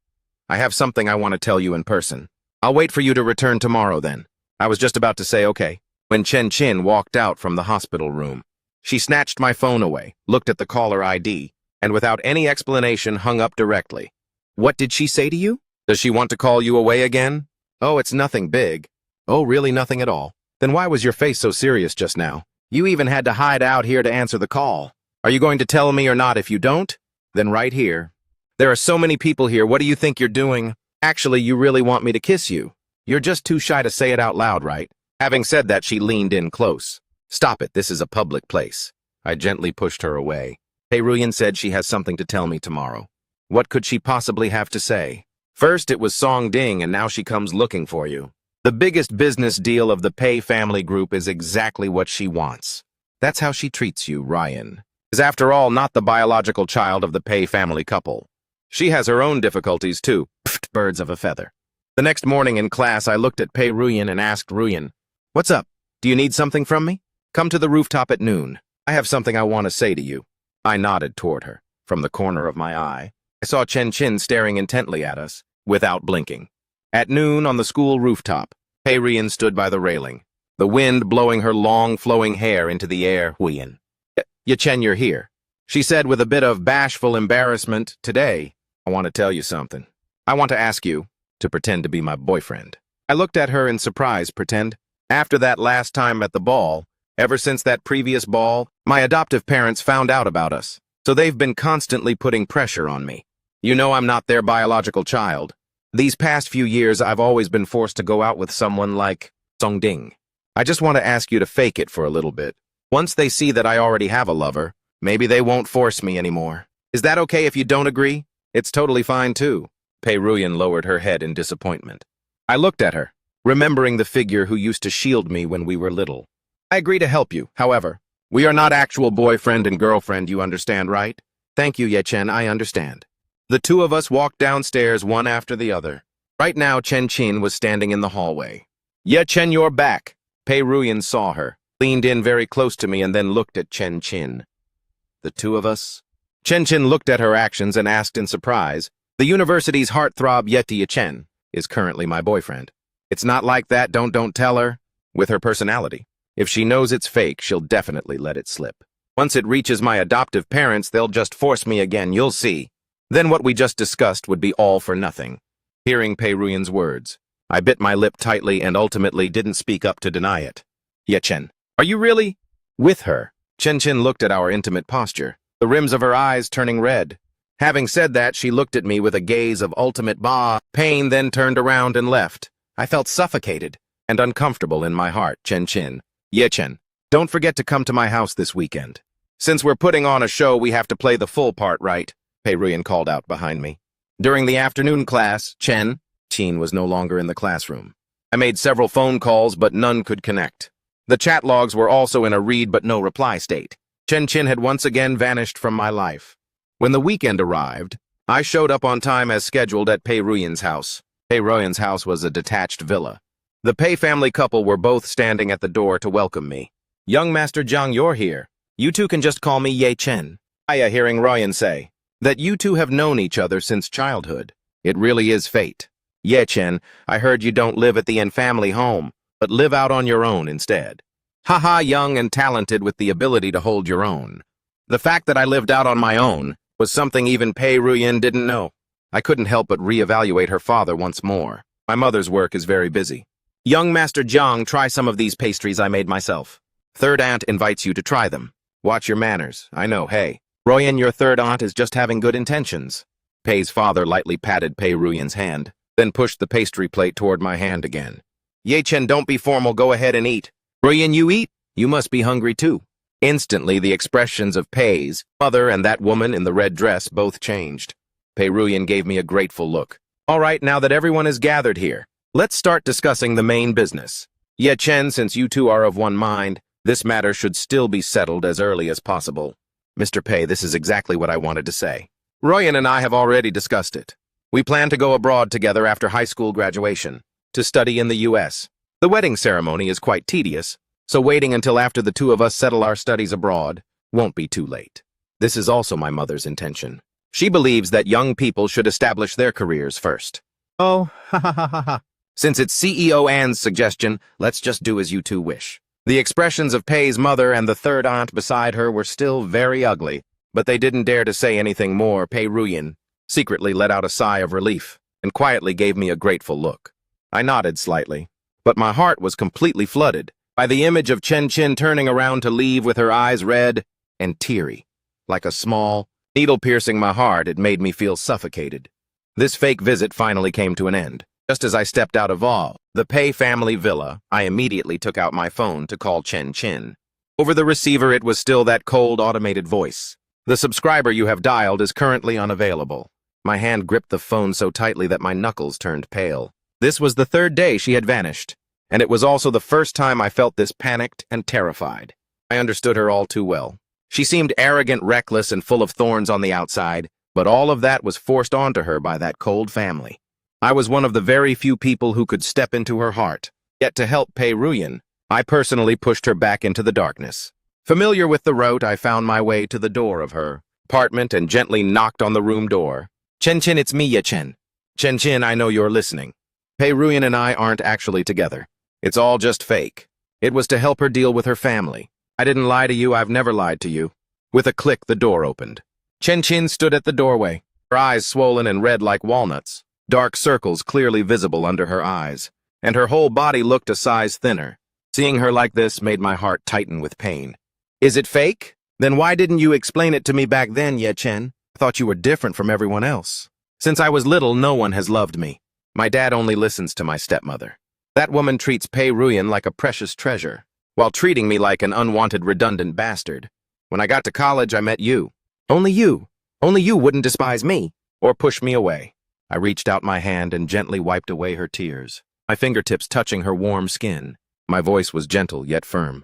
I have something I want to tell you in person. I'll wait for you to return tomorrow then. I was just about to say okay, when Chen Qin walked out from the hospital room. She snatched my phone away, looked at the caller ID, and without any explanation hung up directly. What did she say to you? Does she want to call you away again? Oh, it's nothing big. Oh, really nothing at all? Then why was your face so serious just now? You even had to hide out here to answer the call. Are you going to tell me or not? If you don't, then right here. There are so many people here. What do you think you're doing? Actually, you really want me to kiss you. You're just too shy to say it out loud, right? Having said that, she leaned in close. Stop it, this is a public place. I gently pushed her away. Pei Ruyan said she has something to tell me tomorrow. What could she possibly have to say? First it was Song Ding, and now she comes looking for you. The biggest business deal of the Pei family group is exactly what she wants. That's how she treats you, Ryan. Is after all not the biological child of the Pei family couple. She has her own difficulties too. Pfft, birds of a feather. The next morning in class I looked at Pei Ruyan and asked Ruyan, "What's up? Do you need something from me? Come to the rooftop at noon. I have something I want to say to you." I nodded toward her. From the corner of my eye, I saw Chen Chin staring intently at us, without blinking. At noon on the school rooftop, Pei Ruyan stood by the railing, the wind blowing her long flowing hair into the air. "Huyan. Chen, you're here," she said with a bit of bashful embarrassment. "Today, I want to tell you something. I want to ask you to pretend to be my boyfriend." I looked at her in surprise. Pretend? After that last time at the ball, ever since that previous ball, my adoptive parents found out about us, so they've been constantly putting pressure on me. You know I'm not their biological child. These past few years, I've always been forced to go out with someone like Song Ding. I just want to ask you to fake it for a little bit. Once they see that I already have a lover, maybe they won't force me anymore. Is that okay if you don't agree? It's totally fine too. Pei Ruyan lowered her head in disappointment. I looked at her, remembering the figure who used to shield me when we were little. "I agree to help you, however. We are not actual boyfriend and girlfriend, you understand, right?" "Thank you, Ye Chen, I understand." The two of us walked downstairs one after the other. Right now, Chen Chin was standing in the hallway. "Ye Chen, you're back." Pei Ruyan saw her, leaned in very close to me, and then looked at Chen Chin. "The two of us?" Chen Chin looked at her actions and asked in surprise, "The university's heartthrob Ye Chen is currently my boyfriend." "It's not like that, don't tell her." With her personality, if she knows it's fake, she'll definitely let it slip. Once it reaches my adoptive parents, they'll just force me again, you'll see. Then what we just discussed would be all for nothing. Hearing Pei Ruyan's words, I bit my lip tightly and ultimately didn't speak up to deny it. "Ye Chen, are you really with her?" Chen Chin looked at our intimate posture, the rims of her eyes turning red. Having said that, she looked at me with a gaze of ultimate pain, then turned around and left. I felt suffocated and uncomfortable in my heart. "Chen Chin, Ye Chen, don't forget to come to my house this weekend. Since we're putting on a show, we have to play the full part, right?" Pei Ruyan called out behind me. During the afternoon class, Chen was no longer in the classroom. I made several phone calls, but none could connect. The chat logs were also in a read but no reply state. Chen Chin had once again vanished from my life. When the weekend arrived, I showed up on time as scheduled at Pei Ruyan's house. Pei Ruyan's house was a detached villa. The Pei family couple were both standing at the door to welcome me. "Young Master Jiang, you're here. You two can just call me Ye Chen." Hearing Ruyan say that you two have known each other since childhood. It really is fate. "Ye Chen, I heard you don't live at the family home, but live out on your own instead." Haha, young and talented with the ability to hold your own. The fact that I lived out on my own was something even Pei Ruyan didn't know. I couldn't help but reevaluate her father once more. My mother's work is very busy. "Young Master Jiang, try some of these pastries I made myself. Third aunt invites you to try them. Watch your manners. I know, hey. Ruyan, your third aunt is just having good intentions." Pei's father lightly patted Pei Ruyan's hand, then pushed the pastry plate toward my hand again. "Ye Chen, don't be formal, go ahead and eat." "Ruyan, you eat? You must be hungry too." Instantly, the expressions of Pei's mother and that woman in the red dress both changed. Pei Ruyan gave me a grateful look. "All right, now that everyone is gathered here, let's start discussing the main business. Ye Chen, since you two are of one mind, this matter should still be settled as early as possible." "Mr. Pei, this is exactly what I wanted to say. Ruyan and I have already discussed it. We plan to go abroad together after high school graduation, to study in the U.S. The wedding ceremony is quite tedious, so waiting until after the two of us settle our studies abroad won't be too late. This is also my mother's intention. She believes that young people should establish their careers first." "Oh, ha ha ha ha ha. Since it's CEO Anne's suggestion, let's just do as you two wish." The expressions of Pei's mother and the third aunt beside her were still very ugly, but they didn't dare to say anything more. Pei Ruyan secretly let out a sigh of relief and quietly gave me a grateful look. I nodded slightly, but my heart was completely flooded by the image of Chen Chin turning around to leave with her eyes red and teary. Like a small needle piercing my heart, it made me feel suffocated. This fake visit finally came to an end. Just as I stepped out of the Pei family villa, I immediately took out my phone to call Chen Chin. Over the receiver, it was still that cold, automated voice. The subscriber you have dialed is currently unavailable. My hand gripped the phone so tightly that my knuckles turned pale. This was the third day she had vanished, and it was also the first time I felt this panicked and terrified. I understood her all too well. She seemed arrogant, reckless, and full of thorns on the outside, but all of that was forced onto her by that cold family. I was one of the very few people who could step into her heart. Yet to help Pei Ruyan, I personally pushed her back into the darkness. Familiar with the route, I found my way to the door of her apartment and gently knocked on the room door. Chen, it's me, Ye Chen. Chen, I know you're listening. Pei Ruyan and I aren't actually together. It's all just fake. It was to help her deal with her family. I didn't lie to you, I've never lied to you. With a click, the door opened. Chen stood at the doorway, her eyes swollen and red like walnuts, dark circles clearly visible under her eyes, and her whole body looked a size thinner. Seeing her like this made my heart tighten with pain. Is it fake? Then why didn't you explain it to me back then, Ye Chen? I thought you were different from everyone else. Since I was little, no one has loved me. My dad only listens to my stepmother. That woman treats Pei Ruyan like a precious treasure, while treating me like an unwanted, redundant bastard. When I got to college, I met you. Only you wouldn't despise me or push me away. I reached out my hand and gently wiped away her tears, my fingertips touching her warm skin. My voice was gentle yet firm.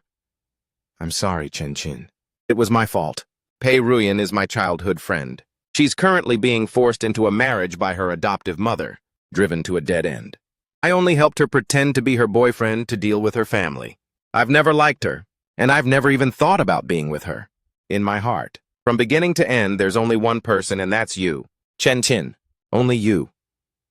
I'm sorry, Chen. It was my fault. Pei Ruyan is my childhood friend. She's currently being forced into a marriage by her adoptive mother, driven to a dead end. I only helped her pretend to be her boyfriend to deal with her family. I've never liked her, and I've never even thought about being with her. In my heart, from beginning to end, there's only one person, and that's you. Chen, only you.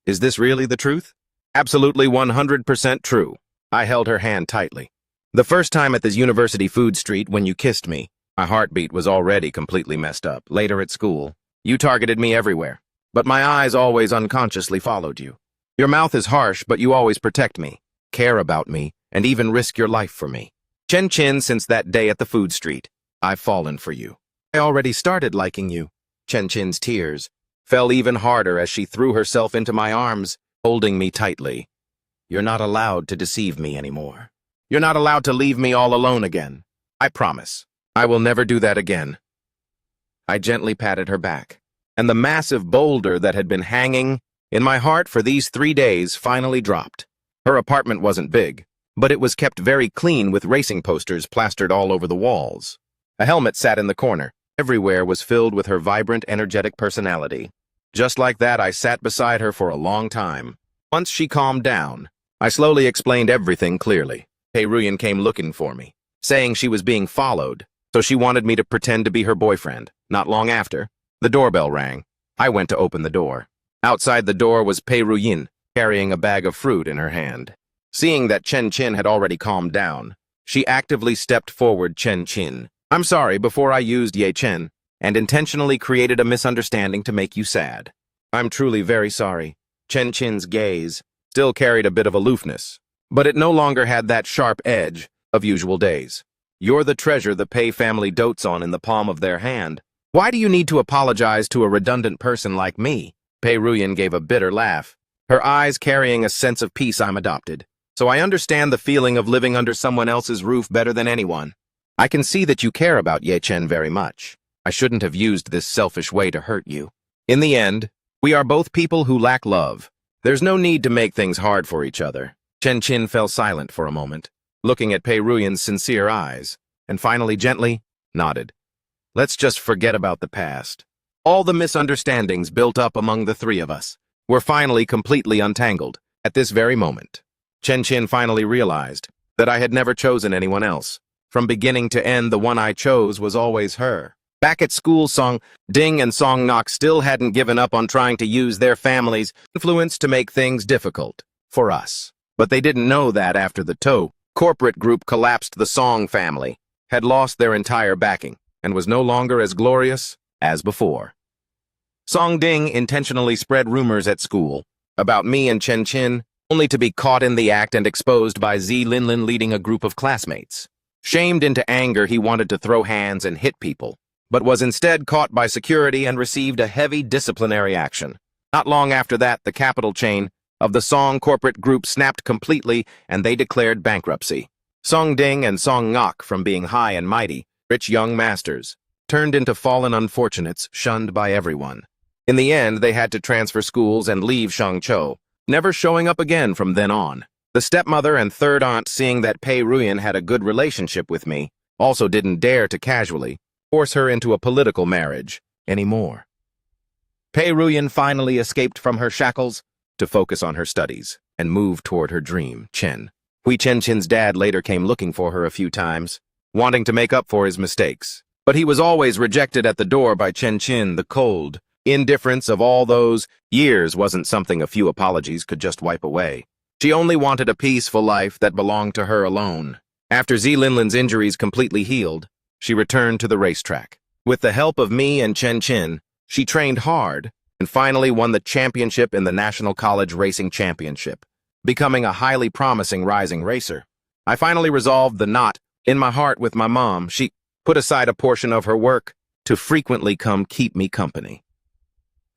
Is this really the truth? Absolutely 100% true. I held her hand tightly. The first time at this university food street when you kissed me, my heartbeat was already completely messed up. Later at school, you targeted me everywhere, but my eyes always unconsciously followed you. Your mouth is harsh, but you always protect me, care about me, and even risk your life for me. Chen, since that day at the food street, I've fallen for you. I already started liking you. Chen's tears fell even harder as she threw herself into my arms, holding me tightly. You're not allowed to deceive me anymore. You're not allowed to leave me all alone again. I promise. I will never do that again. I gently patted her back, and the massive boulder that had been hanging in my heart for these 3 days finally dropped. Her apartment wasn't big, but it was kept very clean with racing posters plastered all over the walls. A helmet sat in the corner. Everywhere was filled with her vibrant, energetic personality. Just like that, I sat beside her for a long time. Once she calmed down, I slowly explained everything clearly. Pei Ruyan came looking for me, saying she was being followed, so she wanted me to pretend to be her boyfriend. Not long after, the doorbell rang. I went to open the door. Outside the door was Pei Ruyan, carrying a bag of fruit in her hand. Seeing that Chen had already calmed down, she actively stepped forward. Chen, I'm sorry before I used Ye Chen and intentionally created a misunderstanding to make you sad. I'm truly very sorry. Chen's gaze still carried a bit of aloofness, but it no longer had that sharp edge of usual days. You're the treasure the Pei family dotes on in the palm of their hand. Why do you need to apologize to a redundant person like me? Pei Ruyan gave a bitter laugh, her eyes carrying a sense of peace. I'm adopted, so I understand the feeling of living under someone else's roof better than anyone. I can see that you care about Ye Chen very much. I shouldn't have used this selfish way to hurt you. In the end, we are both people who lack love. There's no need to make things hard for each other. Chen fell silent for a moment, looking at Pei Ruyan's sincere eyes, and finally gently nodded. Let's just forget about the past. All the misunderstandings built up among the three of us were finally completely untangled at this very moment. Chen finally realized that I had never chosen anyone else. From beginning to end, the one I chose was always her. Back at school, Song Ding and Song Nok still hadn't given up on trying to use their family's influence to make things difficult for us. But they didn't know that after the Toe corporate group collapsed, the Song family had lost their entire backing and was no longer as glorious as before. Song Ding intentionally spread rumors at school about me and Chen, only to be caught in the act and exposed by Zi Linlin leading a group of classmates. Shamed into anger, he wanted to throw hands and hit people, but was instead caught by security and received a heavy disciplinary action. Not long after that, the capital chain of the Song corporate group snapped completely and they declared bankruptcy. Song Ding and Song Ngok, from being high and mighty, rich young masters, turned into fallen unfortunates shunned by everyone. In the end, they had to transfer schools and leave Shangzhou, never showing up again from then on. The stepmother and third aunt, seeing that Pei Ruyan had a good relationship with me, also didn't dare to casually force her into a political marriage anymore. Pei Ruyan finally escaped from her shackles to focus on her studies and move toward her dream, Chen. Hui Chen-chen's dad later came looking for her a few times, wanting to make up for his mistakes. But he was always rejected at the door by Chen-chen. The cold indifference of all those years wasn't something a few apologies could just wipe away. She only wanted a peaceful life that belonged to her alone. After Linlin's injuries completely healed, she returned to the racetrack. With the help of me and Chen-chen, she trained hard and finally won the championship in the National College Racing Championship, becoming a highly promising rising racer. I finally resolved the knot in my heart with my mom. She put aside a portion of her work to frequently come keep me company.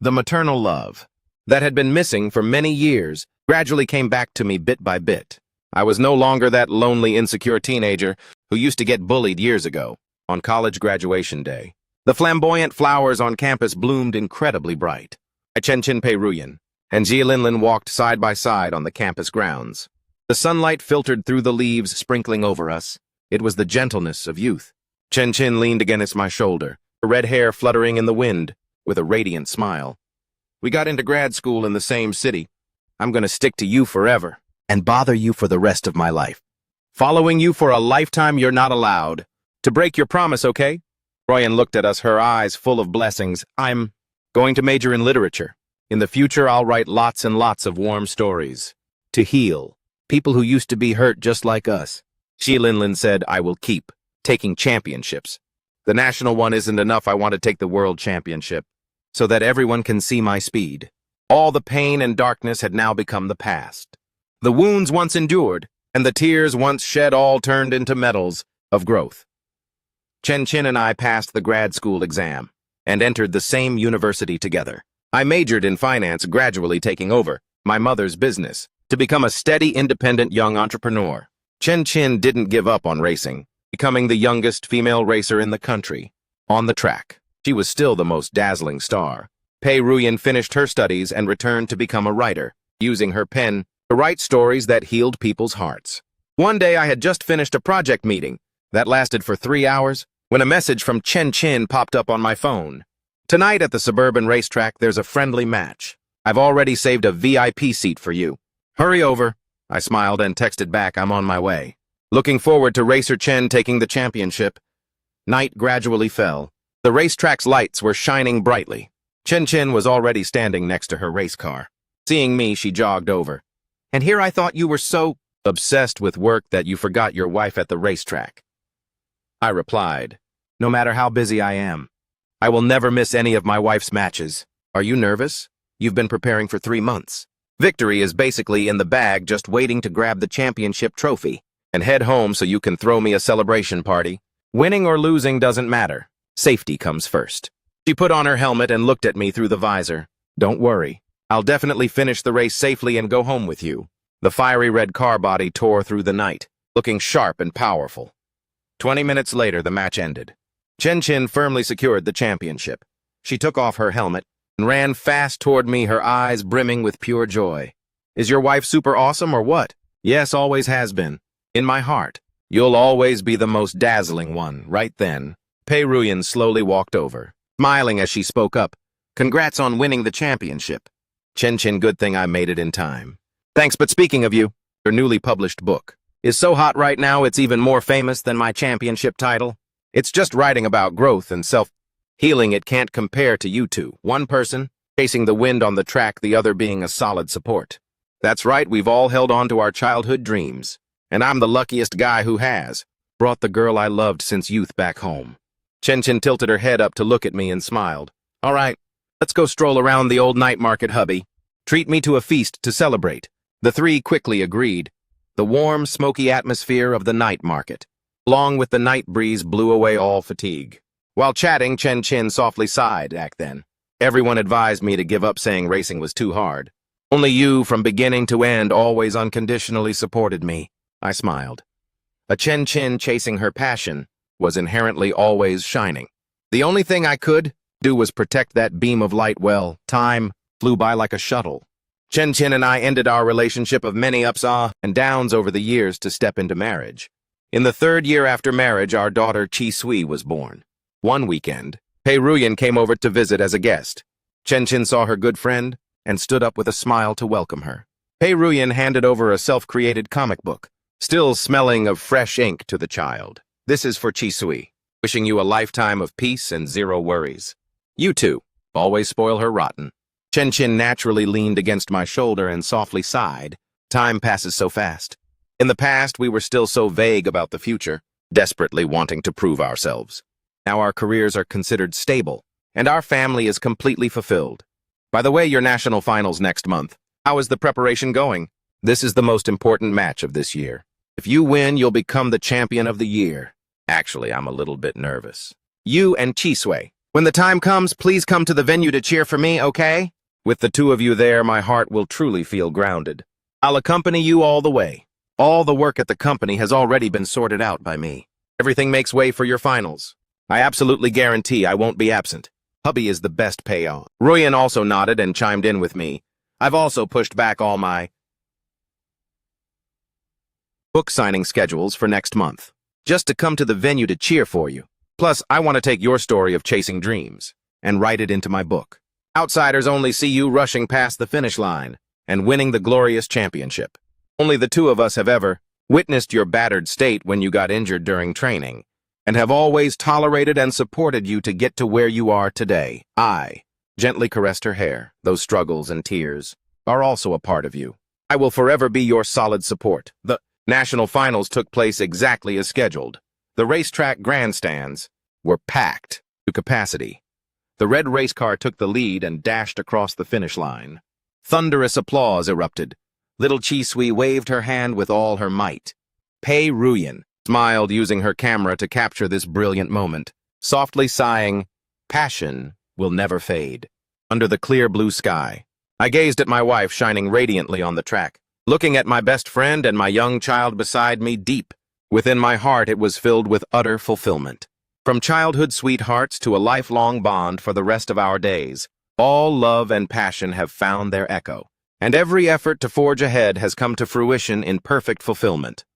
The maternal love that had been missing for many years gradually came back to me bit by bit. I was no longer that lonely, insecure teenager who used to get bullied years ago. On college graduation day, the flamboyant flowers on campus bloomed incredibly bright. Chen-chen, Pei Ruyan, and Linlin walked side by side on the campus grounds. The sunlight filtered through the leaves, sprinkling over us. It was the gentleness of youth. Chen-chen leaned against my shoulder, her red hair fluttering in the wind, with a radiant smile. We got into grad school in the same city. I'm going to stick to you forever and bother you for the rest of my life. Following you for a lifetime. You're not allowed to break your promise, okay? Ruyan looked at us, her eyes full of blessings. I'm going to major in literature. In the future, I'll write lots and lots of warm stories to heal people who used to be hurt just like us. Linlin said, I will keep taking championships. The national one isn't enough. I want to take the world championship so that everyone can see my speed. All the pain and darkness had now become the past. The wounds once endured and the tears once shed all turned into medals of growth. Chen-chen and I passed the grad school exam and entered the same university together. I majored in finance, gradually taking over my mother's business to become a steady, independent young entrepreneur. Chen-chen didn't give up on racing, becoming the youngest female racer in the country. On the track, she was still the most dazzling star. Pei Ruyan finished her studies and returned to become a writer, using her pen to write stories that healed people's hearts. One day I had just finished a project meeting that lasted for 3 hours when a message from Chen-chen popped up on my phone. Tonight at the suburban racetrack, there's a friendly match. I've already saved a VIP seat for you. Hurry over. I smiled and texted back, I'm on my way. Looking forward to Racer Chen taking the championship. Night gradually fell. The racetrack's lights were shining brightly. Chen-chen was already standing next to her race car. Seeing me, she jogged over. And here I thought you were so obsessed with work that you forgot your wife at the racetrack. I replied, no matter how busy I am, I will never miss any of my wife's matches. Are you nervous? You've been preparing for 3 months. Victory is basically in the bag, just waiting to grab the championship trophy and head home so you can throw me a celebration party. Winning or losing doesn't matter. Safety comes first. She put on her helmet and looked at me through the visor. Don't worry. I'll definitely finish the race safely and go home with you. The fiery red car body tore through the night, looking sharp and powerful. 20 minutes later, the match ended. Chen-chen firmly secured the championship. She took off her helmet and ran fast toward me, her eyes brimming with pure joy. Is your wife super awesome or what? Yes, always has been. In my heart. You'll always be the most dazzling one. Right then, Pei Ruyan slowly walked over, smiling as she spoke up. Congrats on winning the championship. Chen-chen, good thing I made it in time. Thanks, but speaking of you, your newly published book is so hot right now it's even more famous than my championship title. It's just writing about growth and self-healing. It can't compare to you two. One person chasing the wind on the track, the other being a solid support. That's right, we've all held on to our childhood dreams. And I'm the luckiest guy who has brought the girl I loved since youth back home. Chen-chen tilted her head up to look at me and smiled. All right, let's go stroll around the old night market, hubby. Treat me to a feast to celebrate. The three quickly agreed. The warm, smoky atmosphere of the night market, along with the night breeze, blew away all fatigue. While chatting, Chen-chen softly sighed. Back then, everyone advised me to give up, saying racing was too hard. Only you, from beginning to end, always unconditionally supported me. I smiled. A Chen chasing her passion was inherently always shining. The only thing I could do was protect that beam of light well. Time flew by like a shuttle. Chen and I ended our relationship of many ups and downs over the years to step into marriage. In the 3rd year after marriage, our daughter Chi Sui was born. One weekend, Pei Ruyan came over to visit as a guest. Chen saw her good friend and stood up with a smile to welcome her. Pei Ruyan handed over a self-created comic book, still smelling of fresh ink, to the child. This is for Chi Sui, wishing you a lifetime of peace and zero worries. You two always spoil her rotten. Chen naturally leaned against my shoulder and softly sighed. Time passes so fast. In the past, we were still so vague about the future, desperately wanting to prove ourselves. Now our careers are considered stable, and our family is completely fulfilled. By the way, your national finals next month. How is the preparation going? This is the most important match of this year. If you win, you'll become the champion of the year. Actually, I'm a little bit nervous. You and Chisui, when the time comes, please come to the venue to cheer for me, okay? With the two of you there, my heart will truly feel grounded. I'll accompany you all the way. All the work at the company has already been sorted out by me. Everything makes way for your finals. I absolutely guarantee I won't be absent. Hubby is the best payoff. Ruyan also nodded and chimed in with me. I've also pushed back all my book signing schedules for next month, just to come to the venue to cheer for you. Plus, I want to take your story of chasing dreams and write it into my book. Outsiders only see you rushing past the finish line and winning the glorious championship. Only the two of us have ever witnessed your battered state when you got injured during training, and have always tolerated and supported you to get to where you are today. I gently caressed her hair. Those struggles and tears are also a part of you. I will forever be your solid support. The national finals took place exactly as scheduled. The racetrack grandstands were packed to capacity. The red race car took the lead and dashed across the finish line. Thunderous applause erupted. Little Chisui waved her hand with all her might. Pei Ruyan smiled, using her camera to capture this brilliant moment, softly sighing, "Passion will never fade." Under the clear blue sky, I gazed at my wife shining radiantly on the track, looking at my best friend and my young child beside me. Deep within my heart, it was filled with utter fulfillment. From childhood sweethearts to a lifelong bond for the rest of our days, all love and passion have found their echo, and every effort to forge ahead has come to fruition in perfect fulfillment.